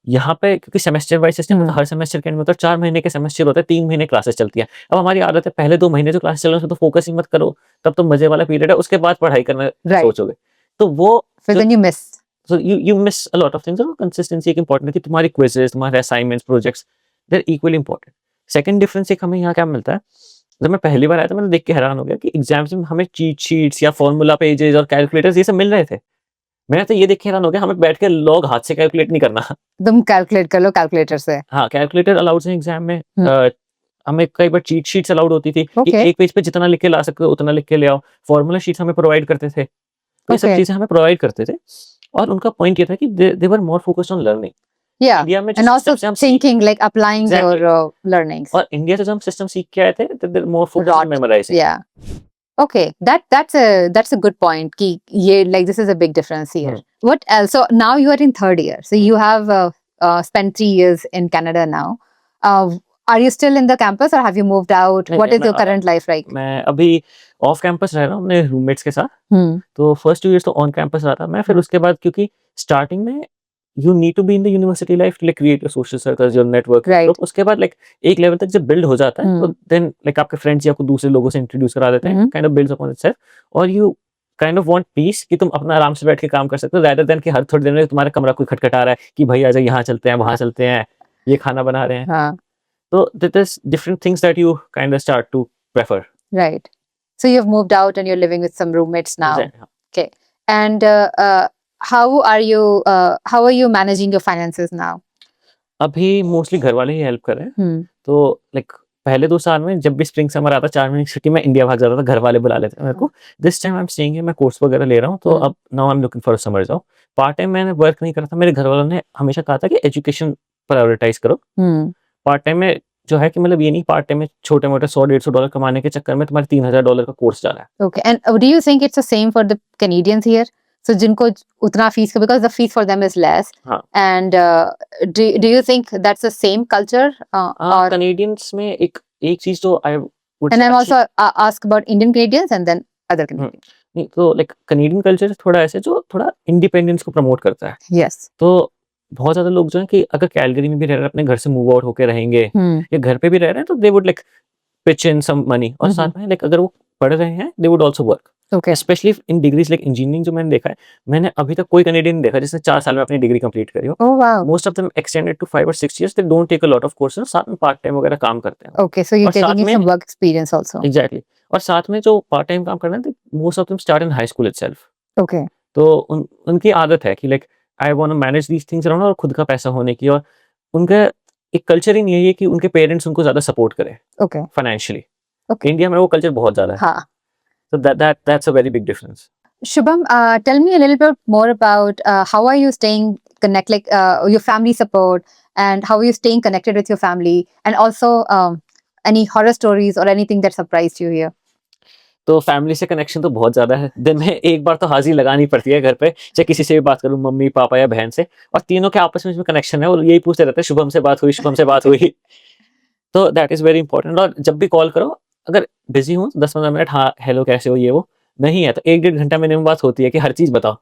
यहाँ पे क्योंकि सेमेस्टर वाइज सिस्टम है, तो हर सेमेस्टर के एंड में तो 4 महीने के सेमेस्टर होता है, 3 महीने क्लासेस चलती है। अब हमारी आदत है पहले 2 महीने जो क्लास चल रहे हैं उसमें तो फोकस ही मत करो, तब तो मजे वाला पीरियड है, उसके बाद पढ़ाई करना Right. सोचोगे, तो वो So then you miss. so you miss a lot of things। और कंसिस्टेंसी एक इंपॉर्टेंट है कि तुम्हारी क्विजेस, तुम्हारे assignments, projects, they are equally important. Second difference एक हमें यहाँ क्या मिलता है, जब मैं पहली बार आया था मैंने देख के हैरान हो गया कि एग्जाम्स में हमें चीट शीट्स या फॉर्मूला पेजेस और कैलकुलेटर्स ये सब मिल रहे थे। मैं तो ये देख के हैरान हो गया, हमें बैठ के लॉग हाथ से कैलकुलेट नहीं करना। तुम कैलकुलेट कर लो कैलकुलेटर से। हाँ, कैलकुलेटर अलाउड है एग्जाम में। हमें कई बार चीट शीट्स अलाउड होती थी कि Okay. एक पेज पे जितना लिख के ला सकते हो उतना लिख के ले आओ। फॉर्मूला शीट्स हमें प्रोवाइड करते थे, तो ये सब Okay. चीजें हमें प्रोवाइड करते थे। और उनका पॉइंट ये था कि they were more focused on learning. Yeah. India में And also thinking like applying Exactly. your learnings. और इंडिया से जो हम सिस्टम सीख के आए थे, they more focused on Rot. Memorising. Yeah. Okay, that's a good point. कि ये like this is a big difference here. What else? So now you are in third year. So you have spent 3 years in Canada now. Are you still in the campus or have you moved out? नहीं, What नहीं, is your current life like? मैं अभी off campus रह रहा हूँ अपने roommates के साथ। Hmm. तो फर्स्ट 2 इयर्स तो ऑन कैंपस रहा था मैं, फिर उसके बाद क्योंकि स्टार्टिंग में you need to be in the university life to create your social circles, your network. Right. तो उसके बाद लाइक एक लेवल तक जब बिल्ड हो जाता है, तो देन लाइक आपके फ्रेंड्स या आपको दूसरे लोगों से इंट्रोड्यूस करा देते हैं, kind of builds upon itself, और you kind of want peace कि तुम अपना आराम से बैठ के काम कर सकते हो, rather than कि हर थोड़ी देर में तुम्हारा कमरा कोई खटखटा रहा है कि भाई आजा यहाँ चलते हैं, वहाँ चलते हैं, ये खाना बना रहे हैं। हाँ. तो that is different things that you kind of start to prefer. Right. So you've moved out and you're living with some roommates now. Exactly. And how are you managing your finances now? अभी mostly घर वाले ही help कर रहे हैं। तो like पहले 2 साल में जब भी स्प्रिंग समर आता, 4 महीने की छुट्टी में इंडिया भाग जाता था, घर वाले बुला लेते मेरे को। This time I am staying here, मैं कोर्स वगैरह ले रहा हूँ, तो अब now I am looking for a summer job. Part time मैंने वर्क नहीं करा था, मेरे घर वालों ने हमेशा कहा था कि एजुकेशन प्रायोरिटाइज करो। पार्ट टाइम में जो है कि मतलब ये नहीं पार्ट टाइम में छोटे मोटे $100-150 कमाने के चक्कर में तुम्हारे $3000 का कोर्स जा रहा है। Okay. And do you think it's the same for the Canadians here? So जिनको उतना fees, because the fees for them is less. हाँ। And do you think that's the same culture? Or Canadians में एक चीज तो I would, and I'm also ask about Indian Canadians and then other Canadians. नहीं तो like Canadian culture थोड़ा ऐसे जो थोड़ा इंडिपेंडेंस को प्रमोट करता है। Yes. तो बहुत ज्यादा लोग जो है कि अगर कैलगरी में भी रह रहे हैं, अपने घर से मूव आउट होके रहेंगे या घर पे भी रह रहे हैं, तो they would like pitch in some money, और साथ में लाइक अगर वो पढ़ रहे हैं they would also work. Okay. Specially in degrees like engineering जो मैंने देखा है, मैंने अभी तक कोई कैनेडियन नहीं देखा जिसने 4 साल में अपनी डिग्री कंप्लीट करी हो। Oh wow. Most of them extended to 5 or 6 years, they don't take a lot of courses, साथ में पार्ट टाइम वगैरह काम करते हैं। Okay, so you're और साथ taking में- some work experience also. Exactly. और साथ में जो पार्ट टाइम काम करना है, most of them start in high school itself. Okay. तो उनकी आदत है कि like I want to manage these things around, और खुद का पैसा होने की, और उनका एक कल्चर ही नहीं है कि उनके पेरेंट्स उनको ज्यादा सपोर्ट करें Okay. फाइनेंशियली। Okay. इंडिया में वो कल्चर बहुत ज्यादा है, हाँ. so that's a very big difference. Shubham, tell me a little bit more about how are you staying connected, like your family support, and how are you staying connected with your family, and also any horror stories or anything that surprised you here? तो family से connection तो बहुत ज्यादा है, दिन में एक बार तो हाजिरी लगानी पड़ती है घर पे, चाहे किसी से भी बात करूं, मम्मी पापा या बहन से, और तीनों के आपस में कनेक्शन है, और यही पूछते रहते हैं शुभम से बात हुई, शुभम से बात हुई। तो दैट इज वेरी इंपॉर्टेंट। और जब भी कॉल करो, अगर बिजी हूँ 10-15 मिनट, हाँ हेलो कैसे हो, ये वो नहीं है तो 1-1.5 घंटा मिनिमम बात होती है कि हर चीज बताओ।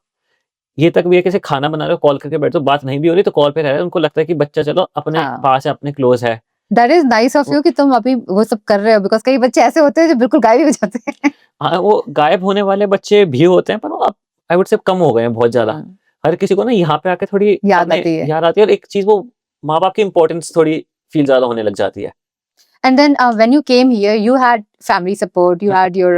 ये तक भी है कि खाना बना रहे हो, कॉल करके बैठो, बात नहीं भी हो रही तो कॉल पे रह रहे हैं, उनको लगता है कि बच्चा चलो अपने हाँ। पास है, अपने क्लोज है। That is nice of you कि तुम अभी वो सब कर रहे हो, because कई बच्चे ऐसे होते हैं जो बिल्कुल गायब ही हो जाते हैं। हाँ, वो गायब होने वाले बच्चे भी होते हैं, पर वो अब आई वुड से कम हो गए हैं बहुत ज्यादा। हर किसी को ना यहाँ पे आके थोड़ी याद आती है। याद आती है, और एक चीज वो माँ बाप की इंपॉर्टेंस थोड़ी फील ज्यादा होने लग जाती है। And then when you came here, you had family support. You had your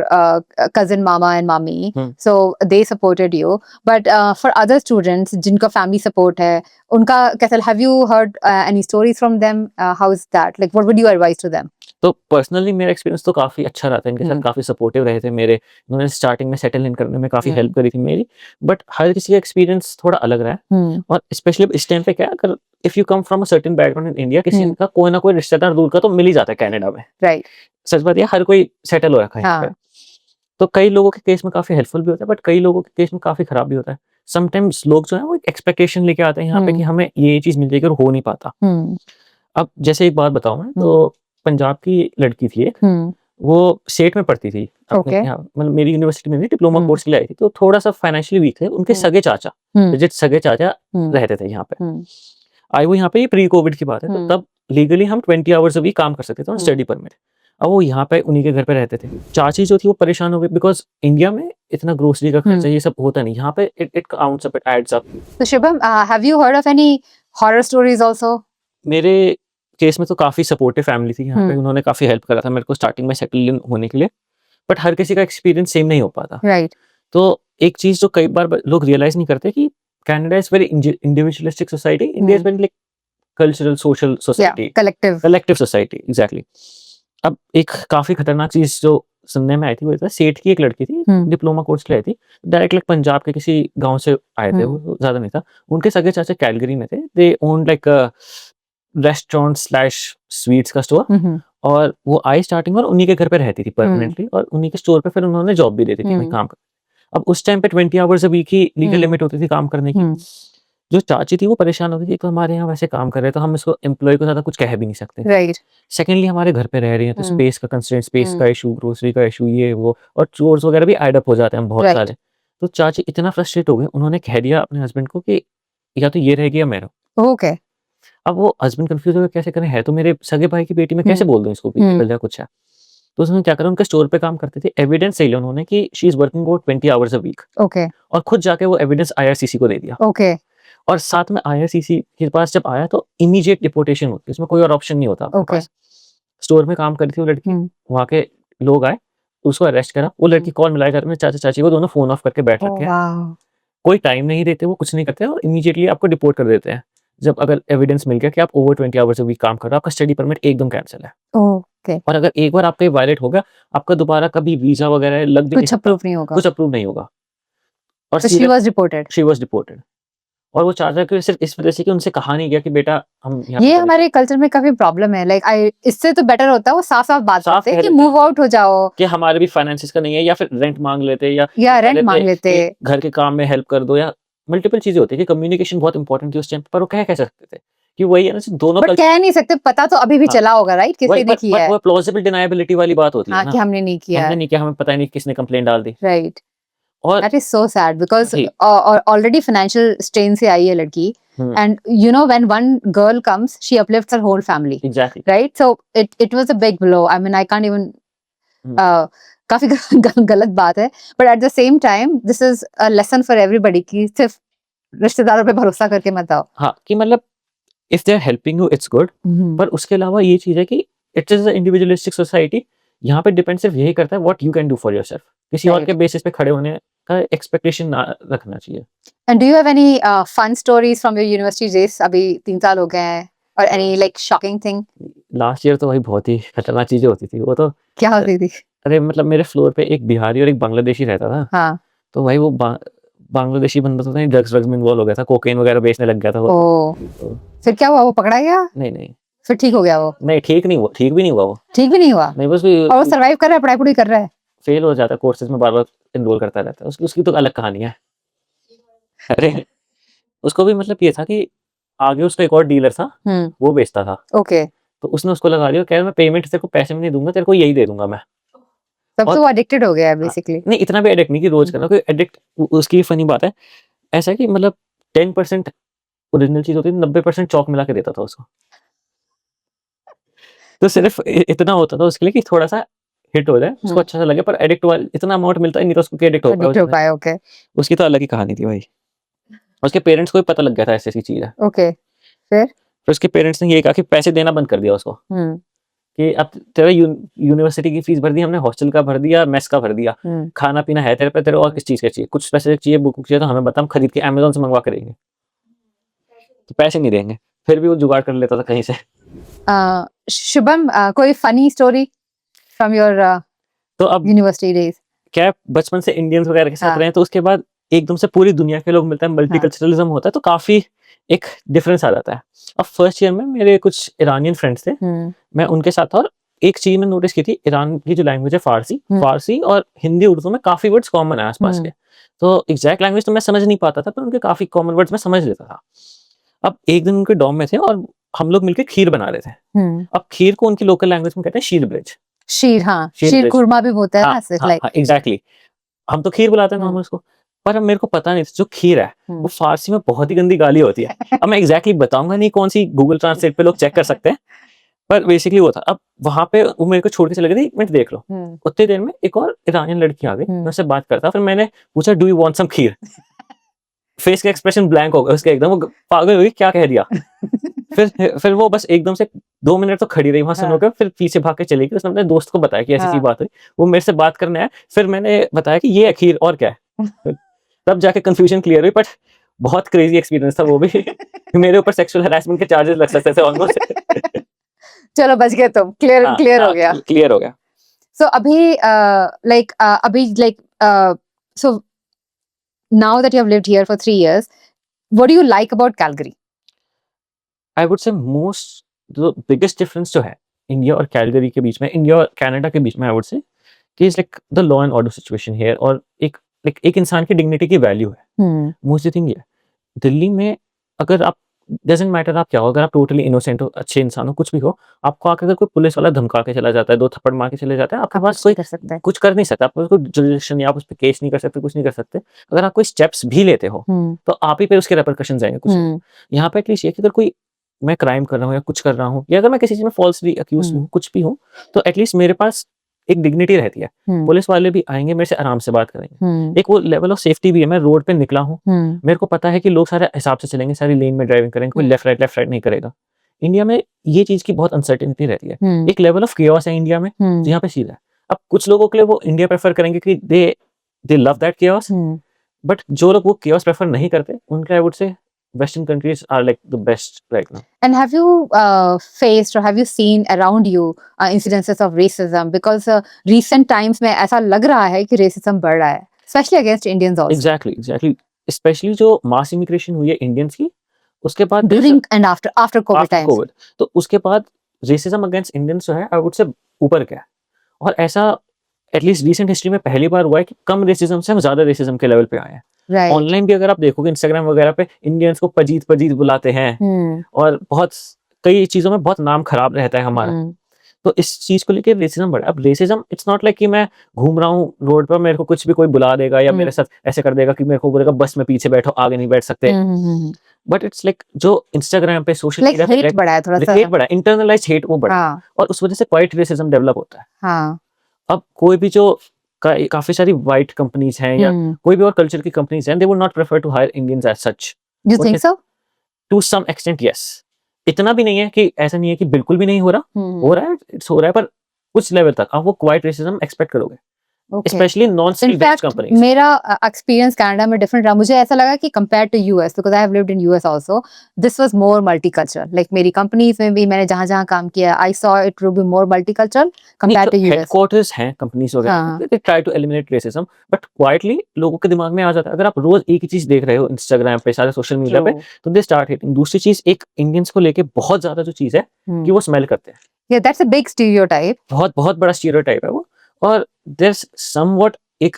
cousin mama and mommy, so they supported you. But for other students, जिनका family support है, उनका कैसा? Have you heard any stories from them? How is that? Like, what would you advise to them? तो personally मेरा experience तो काफी अच्छा रहा था, इनके साथ काफी सपोर्टिव रहे थे मेरे, उन्होंने स्टार्टिंग में सेटल इन करने में काफी हेल्प करी थी मेरी। बट हर किसी का एक्सपीरियंस थोड़ा अलग रहा है, और स्पेशली इस टाइम पे क्या है, अगर if you come from a certain background in India, किसी का कोई ना कोई रिश्तेदार दूर का तो मिल ही जाता है कनाडा में। Right. सच बात है, हर कोई सेटल हो रखा है यहाँ हाँ। पे। तो कई लोगों के केस में काफी हेल्पफुल भी होता है, बट कई लोगों के केस में काफी खराब भी होता है। समटाइम्स लोग जो है वो एक एक्सपेक्टेशन लेके आते हैं यहाँ पे कि हमें ये चीज मिल जाएगी और हो नहीं पाता। अब जैसे एक बात बताऊं मैं, तो पंजाब की लड़की थी एक, वो स्टेट में पढ़ती थी अपने Okay. यहाँ, मतलब मेरी यूनिवर्सिटी में भी डिप्लोमा कोर्स के लिए आई थी, तो थोड़ा सा फाइनेंशियली वीक थे। उनके सगे चाचा, legit सगे चाचा रहते थे यहाँ पे। आई वो यहाँ पे, प्री कोविड की बात है, तो तब लीगली हम 20 आवर्स वीक काम कर सकते थे, स्टडी परमिट। अब वो यहाँ पे उन्हीं के घर पे रहते थे। चाची जो थी वो परेशान हो गई, बिकॉज इंडिया में इतना ग्रोसरी का खर्चा ये सब होता नहीं, यहाँ पे it counts up, it adds up. So Shubham, have you heard of any horror stories also? मेरे केस में तो काफी सपोर्टिव फैमिली थी यहाँ पे, उन्होंने काफी हेल्प करा था मेरे को स्टार्टिंग में सेटल इन होने के लिए, बट हर किसी का एक्सपीरियंस सेम नहीं हो पाता। Right. तो एक चीज जो कई बार लोग रियलाइज नहीं करते कि Canada is very individualistic society, India is very like cultural social society, Collective. Collective society, exactly. अब एक काफी खतरनाक चीज जो सुनने में आई थी वो था, सेठ की एक लड़की थी, डिप्लोमा कोर्स के लिए आई थी, डायरेक्ट लाइक पंजाब के किसी गांव से आए थे, वो ज्यादा नहीं था। उनके सगे चाचा कैलगरी में थे, they own like restaurant slash sweets का स्टोर, और वो आई स्टार्टिंग और उन्हीं के घर पे रहती थी परमानेंटली, और उन्हीं के स्टोर पे फिर उन्होंने जॉब भी दे दी थी वहीं काम कर। अब उस टाइम पे 20 आवर्स अ वीक ही लीगल लिमिट होती थी काम करने की। जो चाची थी वो परेशान हो गई थी, तो हमारे यहाँ वैसे काम कर रहे हैं तो हम इसको एम्प्लॉय को ज्यादा कुछ कह भी नहीं सकते। Right. सेकेंडली हमारे घर पे रह रही है तो स्पेस का कंस्ट्रेंट, स्पेस का इशू, ग्रोसरी का इशू, ये वो, और चोर्स वगैरह भी एड अप हो जाते हैं बहुत Right. सारे। तो चाची इतना फ्रस्ट्रेट हो गए, उन्होंने कह दिया अपने हस्बैंड को कि या तो ये रहेगी या मेरा। Okay. अब वो हस्बैंड कंफ्यूज हो गए, कैसे करें, है तो मेरे सगे भाई की बेटी, में कैसे बोल दूं इसको भी निकल जा कुछ है। तो उसने क्या करा, उनके स्टोर पे काम करते थे, एविडेंस ले लिया उन्होंने कि she is working about 20 hours a week, Okay. और खुद जाके वो एविडेंस IRCC को दे दिया। Okay. और साथ में IRCC के पास जब आया तो इमीडिएट डिपोर्टेशन होती है, इसमें कोई और ऑप्शन नहीं होता। Okay. स्टोर में काम करती थी वो लड़की, वहां के लोग आए, उसको अरेस्ट करा, वो लड़की कॉल मिलाया घर में चाचा चाची को, दोनों फोन ऑफ करके बैठ Oh, रखे हैं, wow. कोई टाइम नहीं देते, वो कुछ नहीं करते और इमीडिएटली आपको डिपोर्ट कर देते हैं जब अगर एविडेंस मिल गया कि आप ओवर 20 आवर्स अ वीक काम कर रहे हो, आपका स्टडी परमिट एकदम कैंसिल है। Okay. और अगर एक बार आपका वायलेट हो गया, आपका दोबारा कभी वीजा वगैरह लग भी नहीं कुछ सकता, अप्रूव नहीं होगा। कुछ अप्रूव नहीं होगा। और So she was deported. She was deported, और वो चाचा के सिर्फ इस वजह से कि उनसे कहा नहीं गया कि बेटा हम यहाँ ये पे हमारे कल्चर में काफी प्रॉब्लम है। लाइक आई इससे तो बेटर होता है वो साफ साफ बात साफ करते हैं कह कि देते मूव आउट हो जाओ, कि हमारे भी फाइनेंसिस का नहीं है, या फिर रेंट मांग लेते, या रेंट मांग लेते। कि घर के काम में हेल्प कर दो, या मल्टीपल चीजें होती है कि कम्युनिकेशन बहुत इंपॉर्टेंट थी उस टाइम पर। वो कह सकते थे कि वही है ना, दोनों बट कह नहीं सकते, पता तो अभी भी हाँ, चला होगा, राइट? किसी ने किया है। वो प्लॉजिबल डिनायबिलिटी वाली बात होती है हाँ, ना, कि हमने नहीं किया। हमने नहीं किया, हमें पता ही नहीं किसने कंप्लेंट डाल दी। राइट। और that is so sad because जी। ऑलरेडी फाइनेंशियल स्ट्रेन से आई है लड़की, and you know when one girl comes she uplifts her whole family, exactly, right? So it was a big blow. I mean I can't even काफी गलत बात है, but at the same time this is a lesson for everybody कि सिर्फ रिश्तेदारों पे भरोसा करके मत आओ। हाँ, कि मतलब if they are helping you it's good, पर उसके अलावा ये चीज है कि it is a individualistic society, यहाँ पे डिपेंड सिर्फ यही करता है what you can do for yourself, किसी और Right. के बेसिस पे खड़े होने का एक्सपेक्टेशन ना रखना चाहिए। And do you have any fun stories from your university days? अभी 3 साल हो गए हैं, और any like shocking thing? Last year तो भाई बहुत ही खतरनाक चीजें होती थी। वो तो क्या होती थी? अरे मतलब मेरे फ्लोर पे एक बिहारी और एक बांग्लादेशी रहता था। हाँ। तो भाई वो बांग्लादेशी बंदा तो नहीं ड्रग्स में इन्वॉल्व हो गया था, कोकेन वगैरह बेचने लग गया था वो। ओ, फिर क्या हुआ? वो पकड़ा गया? नहीं फिर ठीक हो गया वो? नहीं, ठीक नहीं हुआ, ठीक भी नहीं हुआ वो। ठीक भी नहीं हुआ? नहीं, बस और वो सर्वाइव कर रहा है, पढ़ाई पूरी कर रहा है? फेल हो जाता है कोर्सेज में, बार बार एनरोल करता रहता है। उसकी तो अलग कहानी है। अरे उसको भी मतलब ये था कि आगे उसका एक और डीलर था, वो बेचता था। ओके। तो उसने उसको लगा दिया, कह रहा मैं पेमेंट तेरे को पैसे में नहीं दूंगा, तेरे को यही दे दूंगा मैं। तब तो वो एडिक्टेड हो गया है बेसिकली। नहीं, इतना भी एडिक्ट नहीं कि रोज करना, कोई एडिक्ट उसकी फनी बात है ऐसा है कि मतलब 10% ओरिजिनल चीज होती है, 90% चौक मिला के देता था उसको। तो सिर्फ इतना होता था उसके लिए कि थोड़ा सा हिट हो जाए, उसको अच्छा सा लगे, पर एडिक्ट वाला इतना अमाउंट मिलता ही नहीं था उसको कि एडिक्ट हो पाए। ओके। उसकी तो अलग ही कहानी थी भाई। उसके पेरेंट्स को भी पता लग गया था ऐसी चीज है। ओके, फिर उसके पेरेंट्स ने ये कहा कि पैसे देना बंद कर दिया उसको, कि अब तेरा यूनिवर्सिटी की फीस भर दी हमने, हॉस्टल का भर दिया, मेस का भर दिया, खाना पीना है तेरे पे, तेरे और किस चीज का चाहिए, कुछ पैसे चाहिए, बुक चाहिए तो हमें बता, हम खरीद के अमेज़न से मंगवा करेंगे। तो पैसे नहीं देंगे, फिर भी वो जुगाड़ कर लेता था कहीं से। शुभम, कोई फनी स्टोरी फ्रॉम योर तो अब यूनिवर्सिटी डेज? क्या बचपन से इंडियंस वगैरह के साथ रहे, तो उसके बाद एकदम से पूरी दुनिया के लोग मिलते हैं, मल्टीकल्चरलिज्म होता है, तो काफी एक डिफरेंस आ जाता है। अब फर्स्ट ईयर में मेरे कुछ ईरानियन फ्रेंड्स थे, मैं उनके साथ था, और एक चीज मैंने नोटिस की थी, ईरान की जो लैंग्वेज है फारसी, फारसी और हिंदी उर्दू में काफी वर्ड्स कॉमन है आसपास के। तो एग्जैक्ट लैंग्वेज तो मैं समझ नहीं पाता था, पर उनके काफी कॉमन वर्ड्स मैं समझ लेता था। अब एक दिन उनके डॉम में थे और हम लोग मिलकर खीर बना रहे थे। अब खीर को उनकी लोकल लैंग्वेज में कहते हैं शीर ब्रिज। शीर, हाँ, शीर शीर ब्रिज। कुरमा भी होता है हाँ, ना, हाँ, लाइक हाँ, एग्जैक्टली। हम तो खीर बुलाते हैं नॉर्मल उसको, पर अब मेरे को पता नहीं था जो खीर है वो फारसी में बहुत ही गंदी गाली होती है। अब मैं एग्जैक्टली बताऊंगा नहीं कौन सी, गूगल ट्रांसलेट पे लोग चेक कर सकते हैं, पर बेसिकली वो था। अब वहां पे वो मेरे को छोड़ के चले गए थे, 1 मिनट देख लो। उतनी देर में एक और ईरानियन लड़की आ गई, मैं उससे बात करता, फिर मैंने पूछा do you want some kheer. Face का एक्सप्रेशन ब्लैंक हो गया उसका एकदम, वो पागल हो गई क्या कह दिया। फिर वो बस एकदम से 2 मिनट तो खड़ी रही वहां सुन होकर, फिर पीछे भाग के चली गई। उसने अपने दोस्त को बताया कि ऐसी सी बात हुई, वो मेरे से बात करने आया, फिर मैंने बताया कि ये खीर और क्या है। तब जाके कंफ्यूजन क्लियर हुई, बट बहुत क्रेजी एक्सपीरियंस था वो भी। मेरे ऊपर सेक्सुअल हैरेसमेंट के चार्जेस लग सकते थे ऑलमोस्ट। चलो बच गए तुम, क्लियर हाँ, क्लियर हो हाँ, गया। क्लियर हो गया। So so now that you have lived here for 3 years, what do you like about Calgary? I would से मोस्ट जो बिगेस्ट डिफरेंस जो है इंडिया और कैलगरी के बीच में, इंडिया और कनाडा के बीच में, आई वुड से कि is like the law and order situation here, और एक इंसान की डिग्निटी की वैल्यू है। मोस्ट थिंग ये दिल्ली में अगर आप, डजंट मैटर आप क्या हो, अगर आप टोटली इनोसेंट हो, अच्छे इंसान हो, कुछ भी हो, आपको आकर अगर कोई पुलिस वाला धमका के चला जाता है, 2 थप्पड़ मार के चले जाता है, आपके पास कोई कर सकता है। कुछ कर नहीं सकता, आप उसको जुडिशन या आप उस पर केस नहीं कर सकते, कुछ नहीं कर सकते। अगर आप कोई स्टेप्स भी लेते हो तो आप ही पे उसके रेपरकशन आएंगे कुछ। यहाँ पे एटलीस्ट ये कि अगर कोई मैं क्राइम कर रहा हूँ या कुछ कर रहा हूँ, या अगर मैं किसी चीज में फॉल्सली अक्यूज हूँ, कुछ भी हूँ, तो एटलीस्ट मेरे पास एक डिग्निटी रहती है। पुलिस वाले भी आएंगे, मेरे से आराम से बात करेंगे, एक वो लेवल ऑफ सेफ्टी भी है। मैं रोड पे निकला हूँ, मेरे को पता है कि लोग सारे हिसाब से चलेंगे, सारी लेन में ड्राइविंग करेंगे, कोई लेफ्ट राइट नहीं करेगा। इंडिया में ये चीज की बहुत अनसर्टेनिटी रहती है, एक लेवल ऑफ केओस है इंडिया में, यहाँ पे सीधा है। अब कुछ लोगों के लिए वो इंडिया प्रेफर करेंगे कि दे लव दैट केओस, बट जो लोग वो केओस प्रेफर नहीं करते, उनके आई वुड से Western countries are like the best right now. And have you faced or have you seen around you incidences of racism? Because recent times में ऐसा लग रहा है कि racism बढ़ रहा है, especially against Indians also. Exactly. Especially जो mass immigration हुई है Indians की, उसके बाद during and after COVID times. COVID, तो उसके बाद racism against Indians जो है, I would say ऊपर गया। और ऐसा एटलीस्ट रिसेंट हिस्ट्री में पहली बार हुआ है कि कम रेसिज्म से हम ज्यादा रेसिज्म के लेवल पे आए हैं। ऑनलाइन भी अगर आप देखोगे इंस्टाग्राम वगैरह पे, इंडियंस को पजीत बुलाते हैं, और बहुत कई चीजों में बहुत नाम खराब रहता है हमारा। तो इस चीज को लेके रेसिज्म बढ़ा। अब रेसिज्म इट्स नॉट लाइक कि मैं घूम रहा हूँ रोड पर, मेरे को कुछ भी कोई बुला देगा या मेरे साथ ऐसे कर देगा कि मेरे को बोलेगा बस में पीछे बैठो, आगे नहीं बैठ सकते। बट इट्स लाइक जो इंस्टाग्राम पे सोशल मीडिया पे हेट बढ़ा है, थोड़ा सा हेट बढ़ा, इंटरनलाइज्ड हेट वो बढ़ा, और उस वजह से क्वाइट रेसिज्म डेवलप होता है। अब कोई भी जो काफी सारी व्हाइट कंपनीज हैं या कोई भी और कल्चर की कंपनीज हैं, they would not prefer to hire Indians as such. You think so? To some extent yes. इतना भी नहीं है कि ऐसा नहीं है कि बिल्कुल भी नहीं हो रहा, हो रहा है, हो रहा है, पर कुछ लेवल तक आप वो क्वाइट रेसिज्म एक्सपेक्ट करोगे, specially non skill based companies. मेरा एक्सपीरियंस कनाडा में डिफरेंट रहा। मुझे ऐसा लगा कि compared to US, because I have lived in US also, this was more multicultural. Like मेरी कंपनीज में भी मैंने जहां-जहां काम किया, I saw it to be more multicultural compared to US. Headquarters हैं कंपनीज वगैरह, they try to eliminate racism, but quietly लोगों के दिमाग में आ जाता है। अगर आप रोज एक ही चीज देख रहे हो इंस्टाग्राम पे, सारे सोशल मीडिया पे, तो दे स्टार्ट हेटिंग। दूसरी चीज, एक इंडियंस को लेके बहुत ज्यादा जो चीज है कि वो स्मेल करते हैं। या दैट्स अ बिग स्टीरियोटाइप। बहुत बड़ा स्टीरियोटाइप है वो। और देयर्स समवॉट एक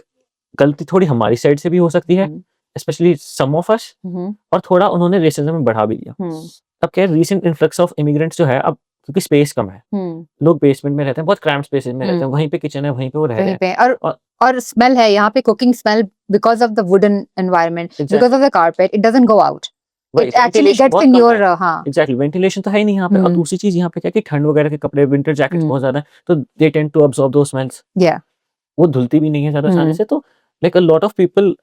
गलती थोड़ी हमारी साइड से भी हो सकती है, स्पेशली सम ऑफ अस, और थोड़ा उन्होंने रेसिज्म में बढ़ा भी दिया। अब क्या रीसेंट इन्फ्लक्स ऑफ इमिग्रेंट्स जो है, अब क्योंकि स्पेस कम है, लोग बेसमेंट में रहते हैं, बहुत क्रैम्प्ड स्पेसेस में रहते हैं, वहीं पे किचन है, वहीं पे वो रह रहे हैं, और स्मेल है यहाँ पे, cooking smell, because of the wooden environment, because of the carpet, it doesn't go out, it actually gets in your. हाँ एग्जैक्टली, वेंटिलेशन तो है ही नहीं यहाँ पे। और दूसरी चीज यहाँ पे क्या कि ठंड वगैरह के कपड़े, विंटर जैकेट्स बहुत ज्यादा है, तो they tend to absorb those smells. वो धुलती भी नहीं है ज्यादा आसानी से, तो like a lot of people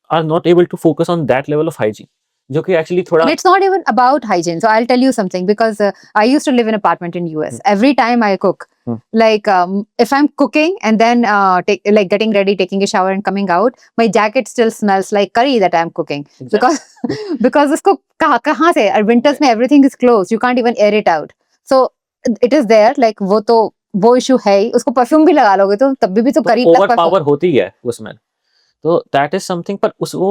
are not able to focus on that level of hygiene, जो कि एक्चुअली थोड़ा, and it's not even about hygiene. So I'll tell you something, because I used to live in an apartment in US. Every time I cook, like if I'm cooking and then like getting ready, taking a shower and coming out, my jacket still smells like curry that I'm cooking. Because usko kahan se, winters mein everything is closed, you can't even air it out, so it is there, like वो issue है ही। उसको perfume भी लगा लोगे तो तब भी तो करी ओवर पावर होती है वो स्मेल, तो दैट इज समथिंग। पर उस वो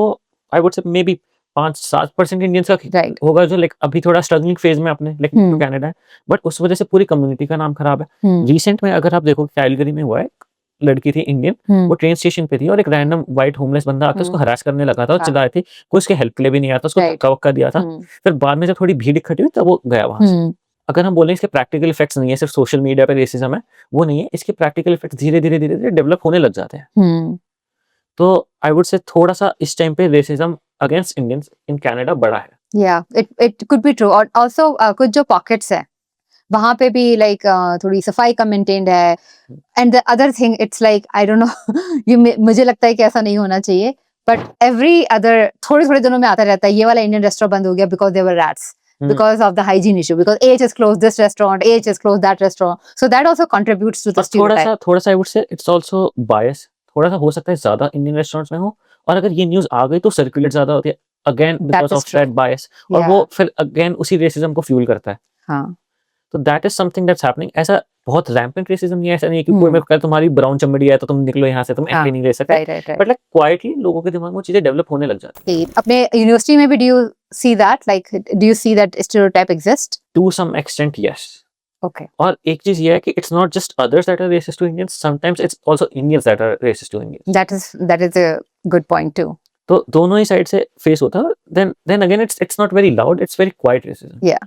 आई वुड से मे बी 5-7% इंडियंस का Right. होगा जो लाइक अभी थोड़ा स्ट्रगलिंग फेज में अपने लाइक हम्म। कनाडा है, बट उस वजह से पूरी कम्युनिटी का नाम खराब है। रिसेंट में अगर आप देखो कैलगरी में हुआ है, लड़की थी इंडियन, वो ट्रेन स्टेशन पे थी और एक रैंडम व्हाइट होमलेस बंदा आके उसको हरास करने लगा था और हाँ। चिल्ला रही थी, कोई उसके हेल्प के लिए भी नहीं आता, उसको Right. धक्का वक्का दिया था। फिर बाद में जब थोड़ी भीड़ इकट्ठी हुई तब वो गया वहां से। अगर हम बोलें इसके प्रैक्टिकल इफेक्ट्स नहीं है, सिर्फ सोशल मीडिया पे रेसिज्म है, वो नहीं है, इसके प्रैक्टिकल इफेक्ट्स धीरे धीरे धीरे धीरे डेवलप होने लग जाते हैं। तो आई वुड से थोड़ा सा इस टाइम पे racism against Indians in Canada बढ़ा है। Yeah, it could be true. और also कुछ जो पॉकेट्स है वहां पे भी लाइक थोड़ी सफाई का मेंटेन्ड है। And the other thing it's like I don't know ये मुझे लगता है कि ऐसा नहीं होना चाहिए, बट एवरी अदर थोड़े थोड़े दिनों में आता रहता है ये वाला इंडियन रेस्टोरेंट बंद हो गया because there were rats, because of the hygiene issue, because AH has closed this restaurant, AH has closed that restaurant, so that also contributes to the stereotype. थोड़ा सा I would say it's also bias, थोड़ा सा हो सकता है ज्यादा Indian restaurants में हो, और अगर ये न्यूज़ आ गई तो सर्कुलेट ज्यादा होती है again because is of that bias, और Yeah. वो फिर अगेन उसी रेसिज्म को फ्यूल करता है। हाँ, तो that is something that's happening. ऐसा बहुत रैम्पेंट रेसिज्म नहीं है, ऐसा नहीं है कि कोई मेरे को कहे तुम्हारी ब्राउन चमड़ी है तो तुम निकलो यहाँ से, तुम एंट्री नहीं ले सकते, right. बट लाइक क्वाइटली लोगों के दिमाग में वो चीजें डेवलप होने लग जाती हैं। अपने यूनिवर्सिटी में भी do you see that, like do you see that stereotype exist? To some extent yes. Okay. और एक चीज ये है कि it's not just others that are racist to Indians, sometimes it's also Indians that are racist to Indians. That is a good point too. तो दोनों ही side से face होता है। Then again it's not very loud, it's very quiet racism. Yeah.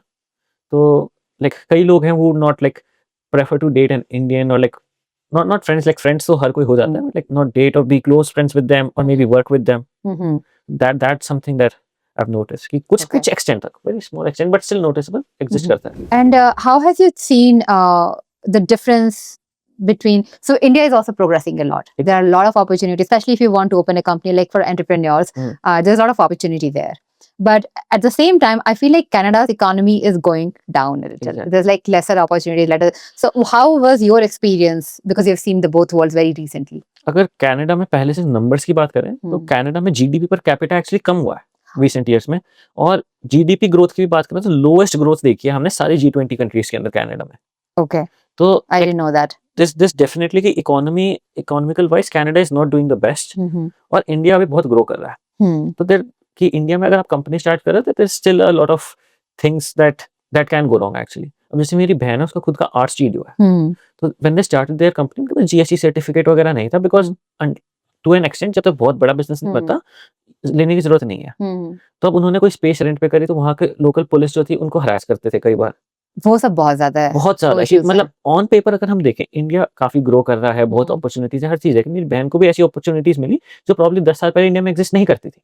तो like कई लोग हैं वो not like prefer to date an Indian, और like not friends, like friends तो हर कोई हो जाता है, लाइक नॉट डेट और be close friends with them और maybe work with them. That's something that I have notice कि कुछ एक्सटेंट तक, very small extent but still noticeable exist करता है। And how have you seen the difference between, so India is also progressing a lot. There are a lot of opportunities, especially if you want to open a company, like for entrepreneurs, there's a lot of opportunity there. But at the same time, I feel like Canada's economy is going down a little. Exactly. There's like lesser opportunities. So how was your experience? Because you've seen the both worlds very recently. अगर Canada में पहले से numbers की बात करें तो Canada में GDP per capita actually कम हुआ है रिसेंट ईयर्स में, और जीडीपी ग्रोथ की भी बात करें तो लोएस्ट ग्रोथ देखी है हमने सारी G20 कंट्रीज के अंदर कनाडा में। Okay. तो I didn't know that. This definitely कि economical wise Canada is not doing the best, और इंडिया अभी बहुत ग्रो कर रहा है। तो देयर कि इंडिया में अगर आप कंपनी स्टार्ट कर रहे हो तो there is still a lot of things that can go wrong actually. अब जैसे मेरी बहन है, उसका खुद का आर्ट स्टूडियो है, तो when they started their company उनके पास जीएसटी सर्टिफिकेट वगैरह नहीं था, बिकॉज टू एन एक्सटेंट जब तक बहुत बड़ा बिजनेस नहीं बनता लेने की जरूरत नहीं है। तो अब उन्होंने कोई स्पेस रेंट पे करी तो वहाँ के लोकल पुलिस जो थी उनको हरास करते थे कई बार, वो सब बहुत ज्यादा है, बहुत ज्यादा। issues मतलब ऑन पेपर अगर हम देखें इंडिया काफी ग्रो कर रहा है, बहुत अपॉर्चुनिटीज है, हर चीज है। मेरी बहन को भी ऐसी अपॉर्चुनिटीज मिली जो प्रॉब्लम 10 साल पहले इंडिया में एग्जिस्ट नहीं करती थी,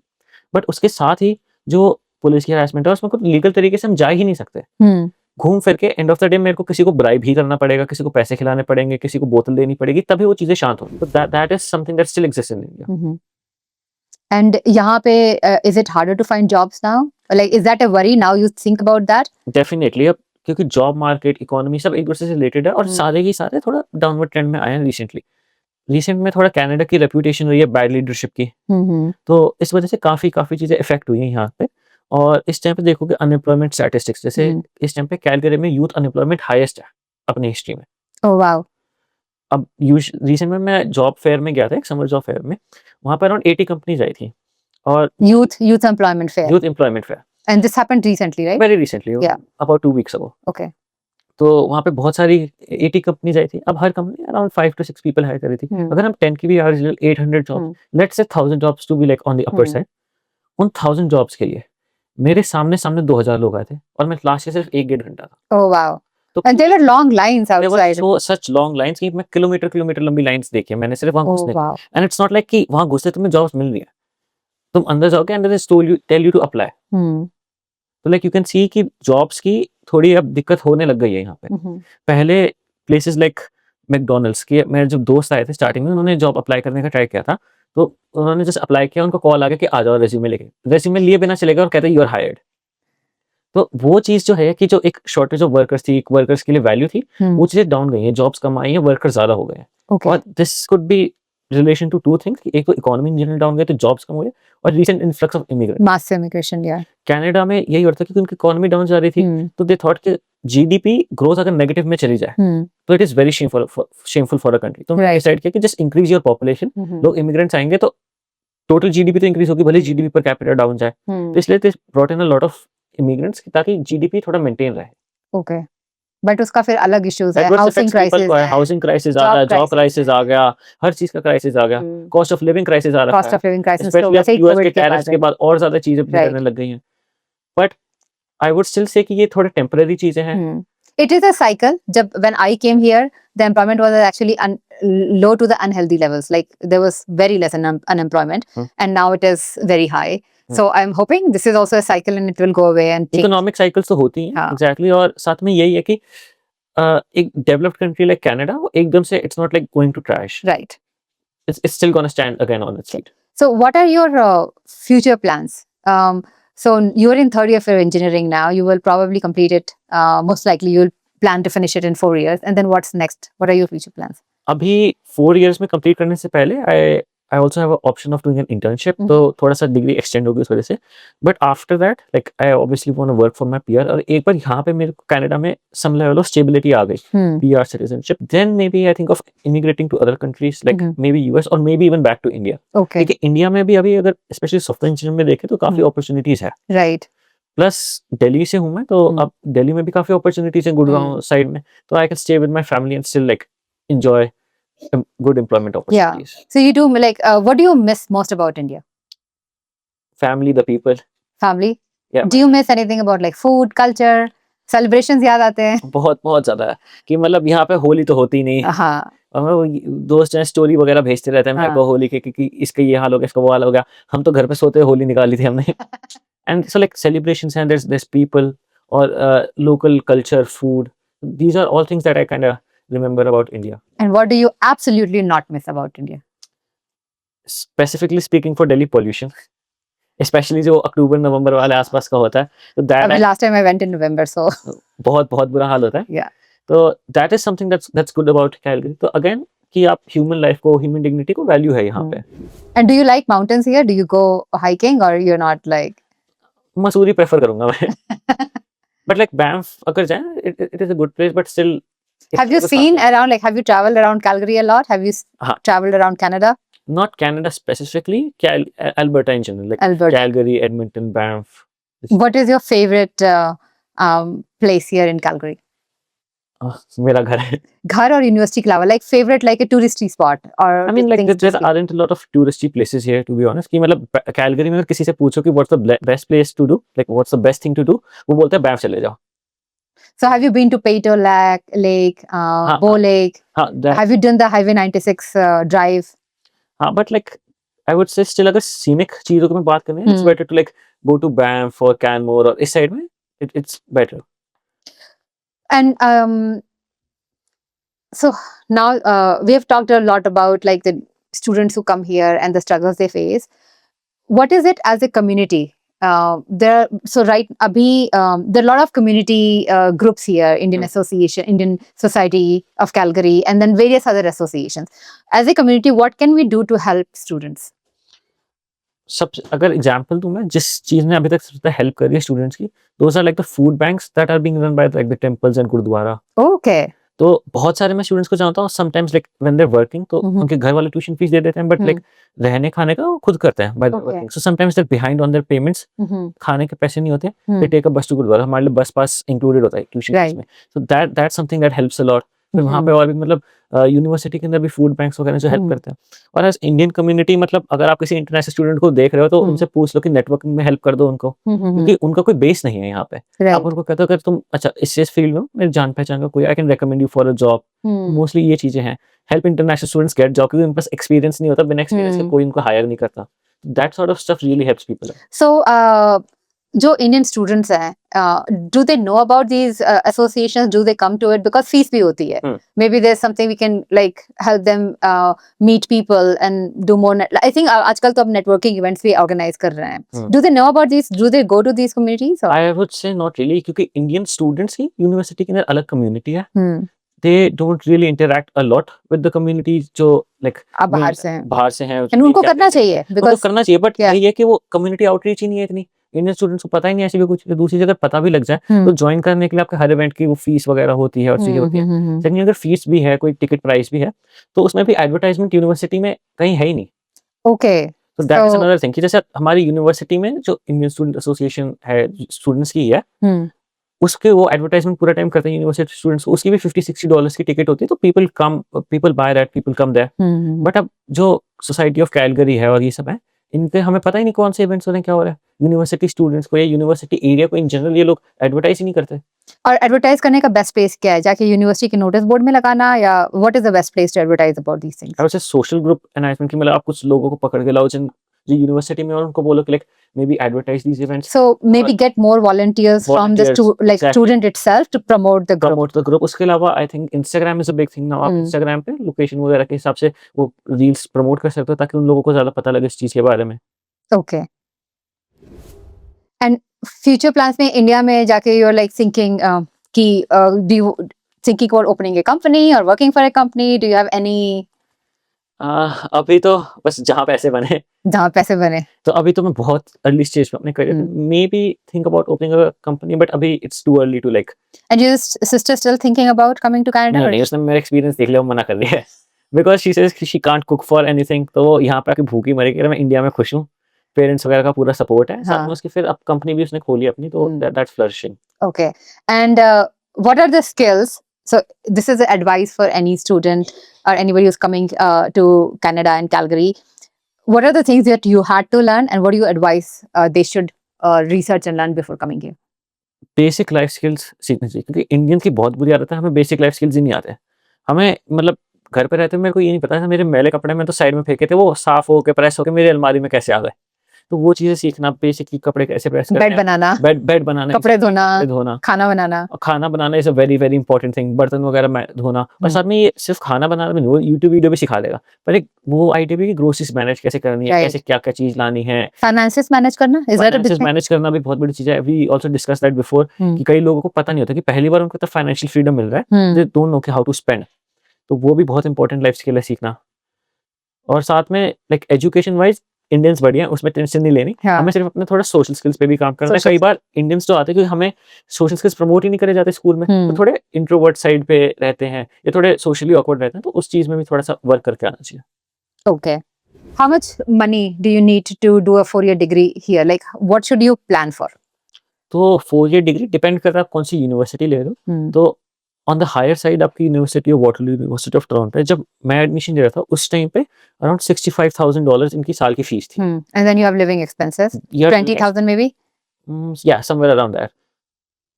बट उसके साथ ही जो पुलिस की हरासमेंट है उसमें कुछ लीगल तरीके से हम जा ही नहीं सकते। घूम फिर के एंड ऑफ द डे मेरे को किसी को ब्राइब ही करना पड़ेगा, किसी को पैसे खिलाने पड़ेंगे, किसी को बोतल देनी पड़ेगी, तभी वो चीजें शांत होंगी। तो that is something that still exist in India. And यहाँ पे is it harder to find jobs now? Like is that a worry now you think about that? Definitely, अब क्योंकि जॉब मार्केट इकोनॉमी सब एक दूसरे से रिलेटेड है, और सारे के सारे थोड़ा डाउनवर्ड ट्रेंड में आए हैं रिसेंट में। थोड़ा कनाडा की रेपुटेशन रही है बैड लीडरशिप की, तो इस वजह से काफी चीजें इफेक्ट हुई हैं यहाँ पे। और इस टाइम पे देखोगे अनएम्प्लॉयमेंट स्टैटिस्टिक्स, जैसे इस टाइम पे कैलगरी में यूथ अनएम्प्लॉयमेंट हाईएस्ट है अपनी हिस्ट्री में। Oh wow. अब रिसेंट में मैं जॉब फेयर में गया था, एक समर जॉब फेयर में, वहां पर अराउंड 80 कंपनीज आई थी, और Youth employment fair. Youth employment fair And this happened recently, right? Very recently, Yeah. About 2 weeks ago। Okay. तो वहाँ पे बहुत सारी 80 कंपनीज आई थी। अब हर company around 5 to 6 people hire करी थी। अगर हम 10 की भी average 800 jobs, let's say 1000 jobs to be like on the upper side, उन 1000 जॉब्स के लिए मेरे सामने 2000 लोग आए थे, और मैं क्लास से सिर्फ 1-1.5 घंटा था। Oh wow. तो And there were long lines there were outside. such long lines कि मैं किलोमीटर लंबी लाइंस देखी है मैंने सिर्फ वहाँ Oh घुसने। wow. And it's not like कि वहाँ घुसते तुम्हें जॉब्स मिल रही है, तुम अंदर जाओगे and they tell you to apply. तो लाइक यू कैन सी कि जॉब्स की थोड़ी अब दिक्कत होने लग गई है यहाँ पे। पहले प्लेसेस लाइक मैकडोनल्ड्स के मेरे जो दोस्त आए थे स्टार्टिंग में, उन्होंने जॉब अप्लाई करने का ट्राई किया था, तो उन्होंने जस्ट अप्लाई किया, उनको कॉल आ गया कि आ जाओ रेज्यूमे लेके, रेज्यूमे लिए बिना चले गए और कहते यू आर हायर्ड। तो वो चीज जो है कि जो एक शॉर्टेज ऑफ वर्कर्स थी, वर्कर्स के लिए वैल्यू थी, वो चीजें डाउन गई हैं, जॉब्स कम आई हैं, वर्कर्स ज्यादा हो गए हैं। Okay. और this could be relation to 2 things, एक तो इकोनॉमी इन जनरल डाउन गई तो जॉब्स कम हुए, और recent influx of immigrant. Mass immigration, yeah. Canada में यही होता है कि उनकी इकोनॉमी डाउन जा रही थी, तो दे थॉट कि जीडीपी ग्रोथ अगर नेगेटिव में चली जाए तो it is very shameful for a country. तो Right. डिसाइड किया कि जस्ट इंक्रीज योर पॉपुलेशन, लोग इमिग्रेंट्स आएंगे तो टोटल जीडीपी तो इंक्रीज होगी, भले जीडीपी पर कैपिटा डाउन जाए, तो इसलिए this brought in a lot of immigrants ताकि जीडीपी थोड़ा मेंटेन रहे। ओके, बट उसका फिर अलग इश्यूज है, That what housing affects people crisis को है, है, हाउसिंग क्राइसिस आ job गया, जॉब crisis क्राइसिस आ गया, हर चीज का क्राइसिस आ गया, कॉस्ट ऑफ लिविंग क्राइसिस आ रखा कॉस्ट है, ऑफ लिविंग क्राइसिस तो स्पेशली वैसे ही यूएस के कोविड के टैरिफ्स बाद के बाद और ज्यादा चीजें Right. करने लग गई हैं। But I would still say कि ये थोड़े टेम्पररी चीजें हैं। It is a cycle. When I came here, the employment was actually low to the unhealthy levels. Like there was very less unemployment, and now it is very high. So I'm hoping this is also a cycle and it will go away and change. Economic cycles तो होती हैं, हाँ. Exactly. और साथ में यही है कि एक डेवलप्ड कंट्री लाइक कनाडा एकदम से it's not like going to trash, Right. It's still gonna stand again on its feet. So what are your future plans? So you're in third year for engineering now. You will probably complete it. Most likely you'll plan to finish it in 4 years. And then what's next? What are your future plans? अभी 4 years में complete करने से पहले I also have option of doing an internship, तो थोड़ा सा degree extend होगी उस वजह से। But after that like I obviously want to work for my PR, और एक बार यहाँ पे मेरे को कनाडा में सम लेवल ऑफ स्टेबिलिटी आ गई, PR citizenship, then maybe I think of immigrating to other countries like maybe US और maybe even back to India. Okay. क्योंकि इंडिया में भी अभी अगर स्पेशली सॉफ्टवेयर इंजीनियरिंग में देखें तो काफी अपॉर्चुनिटीज है। Right. प्लस दिल्ली से हूँ मैं, तो अब दिल्ली में भी काफी अपॉर्चुनिटीज है गुड़गांव साइड में, तो I can stay with my family and still like enjoy good employment opportunities. So you do like, what do you miss most about India? Family, the people. Family? Yeah. Do you miss anything about like food, culture, celebrations याद आते हैं? बहुत बहुत ज्यादा है कि मतलब यहाँ पे होली तो होती नहीं, हाँ. और वो दोस्त हैं स्टोरी वगैरह भेजते रहते हैं मेरे को होली के कि इसका ये हाल हो गया, इसका वो हाल हो गया। हम तो घर पे सोते हुए होली निकाली थी हमने। एंड सो लाइक सेलिब्रेशंस हैं, there's people और local culture, food, these are all things that I kind of remember about India. And what do you absolutely not miss about India? Specifically speaking for Delhi, pollution, especially जो अक्टूबर नवंबर वाले आसपास का होता है, तो that Last time I went in November, so बहुत बहुत बुरा हाल होता है। yeah. तो that is something that's good about Calgary. तो again कि आप human life को, human dignity को value है यहाँ पे। And do you like mountains here? Do you go hiking or you're not like? Mussoorie prefer करूंगा मैं। But like Banff अगर जाए, it is a good place, but still Have you seen around, like, have you traveled around Calgary a lot? Have you traveled around Canada? Not Canada specifically, Alberta in general, like Alberta. Calgary, Edmonton, Banff. What is your favorite place here in Calgary? मेरा घर है। घर और university के अलावा, like favorite, like a touristy spot or I mean like things there aren't a lot of touristy places here to be honest, कि मतलब Calgary में अगर किसी से पूछो कि what's the best place to do, like what's the best thing to do, वो बोलते हैं Banff चले जाओ। So have you been to Peyto Lake, Bow Lake? Have you done the Highway 96 drive? हाँ, but like I would say still अगर scenic चीजों की मैं बात करें, it's better to like go to Banff or Canmore और इस side में it's better. And so now we have talked a lot about like the students who come here and the struggles they face. What is it as a community? Right abhi there are a lot of community groups here, Indian Association, Indian Society of Calgary, and then various other associations. As a community, what can we do to help students? सब अगर example दूं मैं, जिस चीज ने अभी तक help करी है स्टूडेंट्स की, those are like the food banks that are being run by like the temples and gurdwara. Okay. तो बहुत सारे मैं स्टूडेंट्स को जानता हूँ, sometimes like when they are working तो उनके घर वाले ट्यूशन फीस दे देते हैं, बट लाइक रहने खाने का वो खुद करते हैं by working. So sometimes they are behind on their payments, खाने के पैसे नहीं होते, दे टेक अ बस टू गुरुद्वारा। हमारे लिए बस पास इंक्लूडेड होता है ट्यूशन फीस में, so that's something that helps a lot. फिर वहाँ पे और भी मतलब यूनिवर्सिटी के अंदर भी फूड बैंक्स वगैरह जो हेल्प करते हैं। और एज इंडियन कम्युनिटी, मतलब अगर आप किसी इंटरनेशनल स्टूडेंट को देख रहे हो तो उनसे पूछ लो कि नेटवर्किंग में हेल्प कर दो उनको, क्योंकि उनका कोई बेस नहीं है यहाँ पे। आप उनको कहते हो अगर तुम अच्छा इस फील्ड में मेरे जान पहचान का कोई, I can recommend you for a job. Mostly ये चीजें हैं, help international students get job, क्योंकि उनके पास एक्सपीरियंस नहीं होता, बिना एक्सपीरियंस के कोई उनको हायर नहीं करता। That sort of stuff really helps people. So जो इंडियन स्टूडेंट्स हैं, do they know about these associations? Do they come to it? Because fees भी होती है। Maybe there is something we can like help them meet people and do more. I think आजकल तो अब networking events भी organise कर रहे हैं। Do they know about this? Do they go to these communities? I would say not really, क्योंकि Indian students की university के अंदर अलग कम्युनिटी है। They don't really interact a lot with the communities जो like बाहर से हैं। उनको करना चाहिए, because करना चाहिए, बट ये है कि वो कम्युनिटी आउटरीच ही नहीं है इतनी। इंडियन स्टूडेंट्स को पता ही नहीं ऐसी भी कुछ, दूसरी जगह पता भी लग जाए तो ज्वाइन करने के लिए आपके हर इवेंट की वो फीस वगैरह होती है और चीजें होती है। लेकिन अगर फीस भी है, कोई टिकट प्राइस भी है, तो उसमें भी एडवर्टाइजमेंट यूनिवर्सिटी में कहीं है ही नहीं। ओके। तो that is So- another thing कि जैसे हमारी यूनिवर्सिटी में जो इंडियन स्टूडेंट एसोसिएशन है स्टूडेंट्स की है, Hmm. उसके वो एडवर्टाइजमेंट पूरा टाइम करते हैं यूनिवर्सिटी स्टूडेंट्स को, उसकी भी $50-60 की टिकट होती है, तो people buy that, people come there. Hmm. But अब जो सोसाइटी ऑफ कैलगरी है और ये सब है, इनके हमें पता ही नहीं कौन से इवेंट्स हो रहे हैं, क्या हो रहा है। यूनिवर्सिटी स्टूडेंट्स को या यूनिवर्सिटी एरिया को इन जनरल ये लोग एडवर्टाइज ही नहीं करते। और एडवर्टाइज करने का बेस्ट प्लेस क्या है? जाके यूनिवर्सिटी के नोटिस बोर्ड में लगाना, या what is the best place to advertise about these things? I would say social group announcement की, मतलब आप कुछ लोगों को पकड़ के लाओ जो यूनिवर्सिटी में, और उनको बोलो कि like maybe advertise these events, So maybe get more volunteers from the Volunteers, exactly. student itself to promote the group. Promote the group. उसके अलावा I think Instagram is a big thing now. आप Instagram पे location वगैरह के हिसाब से वो reels promote कर सकते हो, ताकि उन लोगों को ज्यादा पता लगे इस चीज के बारे में। Okay. And future plans में इंडिया में जाके you're like thinking कि do you thinking about opening a company or working for a company? Do you have any अभी तो बस जहाँ पैसे बने, जहाँ पैसे बने? तो अभी तो मैं बहुत अर्ली स्टेज पे अपने करियर में, maybe think about opening a company, but अभी it's too early to like. And your sister still thinking about coming to Canada? नहीं, उसने मेरा एक्सपीरियंस देख लिया, वो मना कर दिया है, because she says she can't cook for anything. तो वो यहाँ पे आके भूखी मरेगी। मैं इंडिया में खुश हूँ, पेरेंट्स वगैरह का पूरा सपोर्ट है, साथ में उसकी फिर अब कंपनी भी उसने खोली अपनी, तो that's flourishing. Okay. And what are the skills? So this is advice for any student or anybody who's coming to Canada and Calgary. What are the things that you had to learn, and what do you advise they should research and learn before coming here? Basic life skills सीखनी चाहिए, क्योंकि Indian की बहुत बुरी आदत है, हमें basic life skills ही नहीं आते। हमें मतलब घर पे रहते हुए मेरे को ये नहीं पता था मेरे मैले कपड़े में तो साइड में फेंके थे, वो साफ होके प्रेस होके मेरी अलमारी में कैसे आ गए। तो वो चीजें सीखना, बेसिकली कपड़े कैसे प्रेस करते बेड हैं, बनाना, बेड बनाना, कपड़े धोना, धोना, खाना बनाना। और खाना बनाना is a very very important thing. बर्तन वगैरह धोना, और साथ में ये सिर्फ खाना बनाना भी नहीं, वो यूट्यूब वीडियो भी सिखा देगा, पर एक वो आइडिया भी कि ग्रोसरीज मैनेज कैसे करनी है, Right. कैसे क्या क्या चीज लानी है, फाइनेंसेस मैनेज करना, is that a big thing? Manage करना भी बहुत बड़ी चीज है। We also discuss that before, कि कई लोगों को पता नहीं होता कि पहली बार उनको तो फाइनेंशियल फ्रीडम मिल रहा है, दे डोंट नो कि हाउ टू स्पेंड। तो वो भी बहुत इंपॉर्टेंट लाइफ स्किल है सीखना। और साथ में लाइक एजुकेशन वाइज इंडियंस बढ़िया, उसमें टेंशन नहीं लेनी। हाँ। हमें सिर्फ अपने थोड़ा सोशल स्किल्स पे भी काम करना है। Social कई बार इंडियंस तो आते हैं कि हमें सोशल स्किल्स प्रमोट ही नहीं करे जाते स्कूल में, हम्म। तो थोड़े इंट्रोवर्ट साइड पे रहते हैं या थोड़े सोशली ऑकवर्ड रहते हैं, तो उस चीज में भी थोड़ा सा वर्क करके आना चाहिए। Okay. How much money do you need to do a 4-year degree here? Like, what should you plan for? तो 4 ईयर डिग्री डिपेंड करता है आप कौन सी यूनिवर्सिटी ले रहे हो। तो ऑन द हायर साइड आपकी university of Waterloo, university of Toronto है। जब मैं एडमिशन ले रहा था उस टाइम पे अराउंड $65,000 इनकी साल की फीस थी। And then you have living expenses, Year- 20,000 maybe? Yeah, somewhere around that.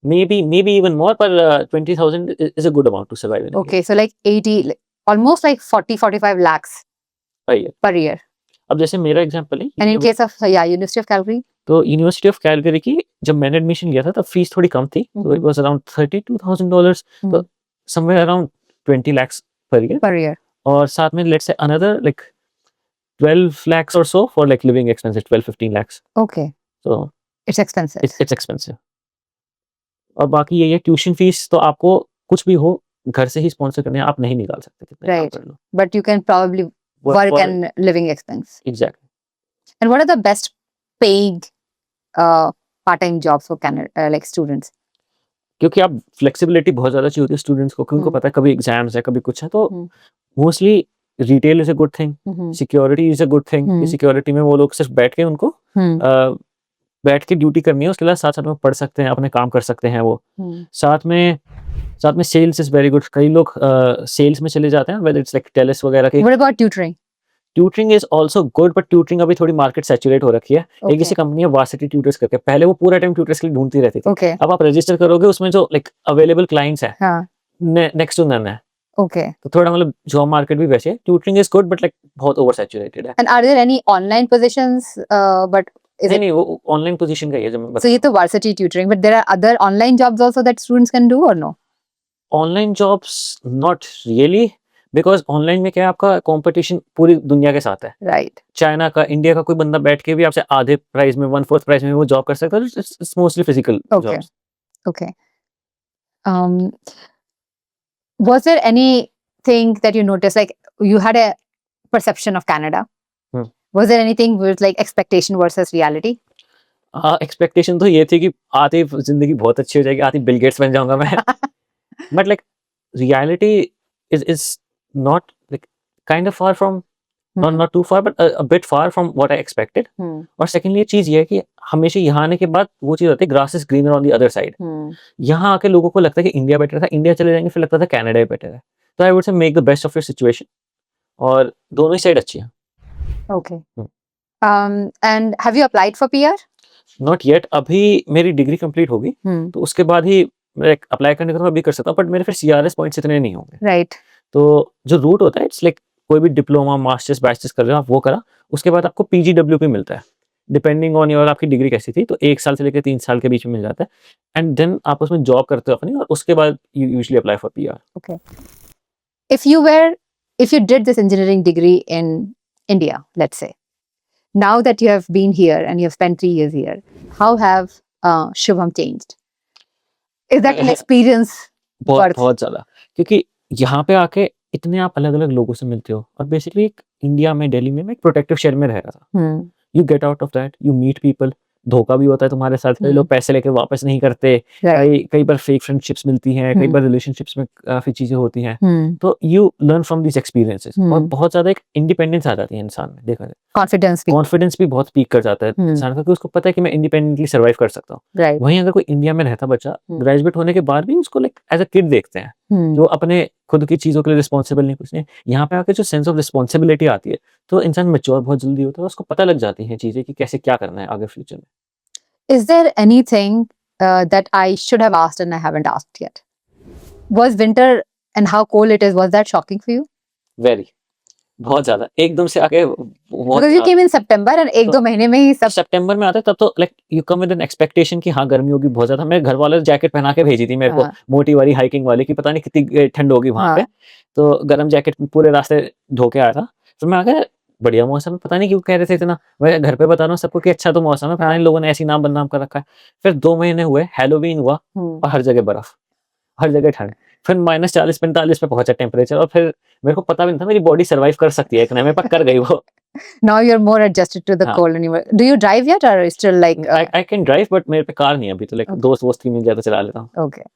Maybe even more, but 20,000 is a good amount to survive in. Okay, so like 80, almost like 40-45 lakhs A year. per year. अब जैसे मेरा example है, And in case of, University of Calgary? तो university of Calgary की जब मैंने admission लिया था तब फीस थोड़ी कम थी, तो इट वाज अराउंड $32,000, तो somewhere around 20 lakhs per year. Per year. और साथ में let's say another like 12 lakhs or so for like living expenses, 12-15 lakhs. Okay, So it's expensive. it's expensive. और बाकी ये ट्यूशन फीस तो आपको कुछ भी हो घर से ही स्पॉन्सर करने हैं, आप नहीं निकाल सकते, कितने काम Right. कर लो। But you can probably work for- and living expense. Exactly. And what are the best paying part-time jobs for Canada, like students? क्योंकि आप फ्लेक्सिबिलिटी बहुत ज्यादा चाहिए होती है स्टूडेंट्स को, क्योंकि उनको पता है कभी एग्जाम्स है कभी कुछ है, तो mostly retail is a good thing, security is a good thing. Security में वो लोग सिर्फ बैठ के उनको बैठ के ड्यूटी करनी है, उसके बाद साथ साथ में पढ़ सकते हैं, अपने काम कर सकते हैं वो। साथ में सेल्स इज वेरी गुड। कई लोग सेल्स में चले जाते हैं, वेदर इट्स लाइक टेलिस वगैरह के। What about tutoring? Tutoring is also good, but tutoring अभी थोड़ी मार्केट सैचुरेट हो रखी है। Okay. एक ऐसी कंपनी है वार्सिटी ट्यूटर्स करके, पहले वो पूरा टाइम ट्यूटर्स के लिए ढूंढती रहती थी। Okay. अब आप रजिस्टर करोगे उसमें जो लाइक अवेलेबल क्लाइंट्स है हाँ. नेक्स्ट टू नन है, Okay. तो थोड़ा मतलब जॉब मार्केट भी वैसे है। Tutoring is good, but like बहुत ओवर सैचुरेटेड है। And are there any online positions? But is नहीं it? नहीं, वो ऑनलाइन पोजीशन का ही है जो मैं So ये तो varsity tutoring, but there are other online jobs also that students can do or no? Online jobs not really, because online में क्या है, आपका कंपटीशन पूरी दुनिया के साथ है। Right. चाइना का, इंडिया का कोई बंदा बैठ के भी आपसे आधे प्राइस में, 1/4 प्राइस में वो जॉब कर सकता है। It's mostly physical Okay. Jobs. Okay. Was there anything that you noticed, like you had a perception of Canada? Was there anything with like expectation versus reality? Expectation तो ये थी कि आती जिंदगी बहुत अच्छी हो जाएगी, आती बिल गेट्स बन जाऊंगा मैं, but like reality is not like kind of far from not too far but a bit far from what I expected. और secondly चीज ये है कि हमेशा यहाँ आने के बाद वो चीज होती है grass is greener on the other side. यहाँ आके लोगों को लगता है कि इंडिया बेटर था, इंडिया चले जाएंगे फिर लगता था कनाडा ही बेटर है. तो आई वुड से make the best of your situation. और दोनों ही साइड अच्छी है. Okay. And have you applied for PR? Not yet. अभी मेरी डिग्री कंप्लीट होगी तो उसके बाद ही मैं अप्लाई करने का तो अभी कर सकता हूँ, बट मेरे फिर CRS पॉइंट्स इतने नहीं होंगे. Right. तो जो रूट होता है इट्स लाइक कोई भी डिप्लोमा मास्टर्स बैचलर्स कर रहे हो आप वो करा, उसके बाद आपको PGWP मिलता है डिपेंडिंग ऑन योर आपकी डिग्री कैसी थी. तो 1 साल से लेकर 3 साल के बीच में मिल जाता है. एंड देन आप उसमें जॉब करते हो अपनी और उसके बाद you usually apply for PR. Okay. If you did this engineering degree in India, let's say, now that you have been here and you have spent 3 years here, how have Shubham changed? Is that an experience? बहुत worth? बहुत ज्यादा. क्योंकि यहाँ पे आके इतने आप अलग अलग लोगों से मिलते हो और बेसिकली एक इंडिया में दिल्ली में मैं एक प्रोटेक्टिव शेयर में रह रहा था. You get out of that, you meet people. धोखा भी होता है तुम्हारे साथ, कई लोग पैसे लेके वापस नहीं करते, कई बार फेक फ्रेंडशिप्स मिलती हैं, कई बार रिलेशनशिप्स में काफी चीजें होती हैं. तो you learn from these experiences और बहुत ज्यादा एक इंडिपेंडेंस आ जाती है इंसान में. देखा जाए कॉन्फिडेंस भी बहुत पीक कर जाता है इंसान का कि उसको पता है कि मैं इंडिपेंडेंटली सर्वाइव कर सकता हूँ. Right. वहीं अगर कोई इंडिया में रहता बच्चा ग्रेजुएट होने के बाद भी उसको लाइक एज अ किड देखते हैं जो अपने खुद की चीजों के लिए रिस्पॉन्सिबल नहीं कुछ नहीं. यहाँ पे आके जो सेंस ऑफ रिस्पॉन्सिबिलिटी आती है तो इंसान मैच्योर बहुत जल्दी होता है, उसको पता लग जाती है चीजें कि कैसे क्या करना है आगे फ्यूचर में. Is there anything that I should have asked and I haven't asked yet? Was winter and how cold it is, was that shocking for you? Very बहुत ज्यादा एकदम से आके Because you came in September and 1-2 महीने में ही सब. सितंबर में आता है तब तो like you come with an expectation कि हाँ गर्मी होगी बहुत ज्यादा. मेरे घर वाले जैकेट पहना के भेजी थी मेरे को, मोटी वाली हाइकिंग वाली, कि पता नहीं कितनी ठंड होगी वहां पे. तो गर्म जैकेट पूरे रास्ते धो के आया था. फिर मैं आके बढ़िया मौसम है, पता नहीं क्यों कह रहे थे इतना. मैं घर पे बता रहा हूँ सबको कि अच्छा तो मौसम है, पता नहीं लोगों ने ऐसी नाम बदनाम कर रखा है. फिर 2 महीने हुए, हैलोवीन हुआ और हर जगह बर्फ, हर जगह ठंड. फिर -40-45 पे पहुंचा टेम्परेचर और फिर मेरे को पता भी नहीं था मेरी बॉडी सर्वाइव कर सकती है इतने में, पर कर गई वो. Now you're more adjusted to the cold anymore. Do you drive yet or still like? I can drive but मेरे पे कार नहीं है अभी तो. लाइक दोस्त की मिल जाए तो चला लेता हूँ. Okay.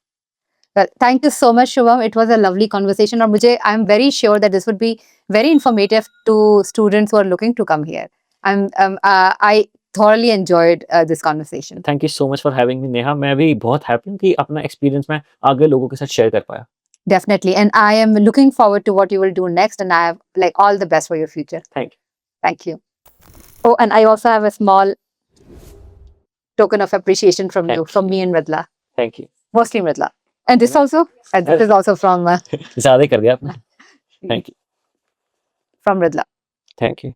Well, thank you so much, Shubham. It was a lovely conversation. और मुझे I'm very sure that this would be very informative to students who are looking to come here. I thoroughly enjoyed this conversation. Thank you so much for having me Neha. मैं भी बहुत happy हूँ कि अपना experience मैं आगे लोगों के साथ शेयर कर पाया. Definitely. And I am looking forward to what you will do next, and I have like all the best for your future. Thank you. Thank you. Oh, and I also have a small token of appreciation from you, from me and Mridla. Thank you. Mostly Mridla. And this also? And this is also from ज़्यादा ही कर दिया आपने. Thank you. from Mridla. Thank you.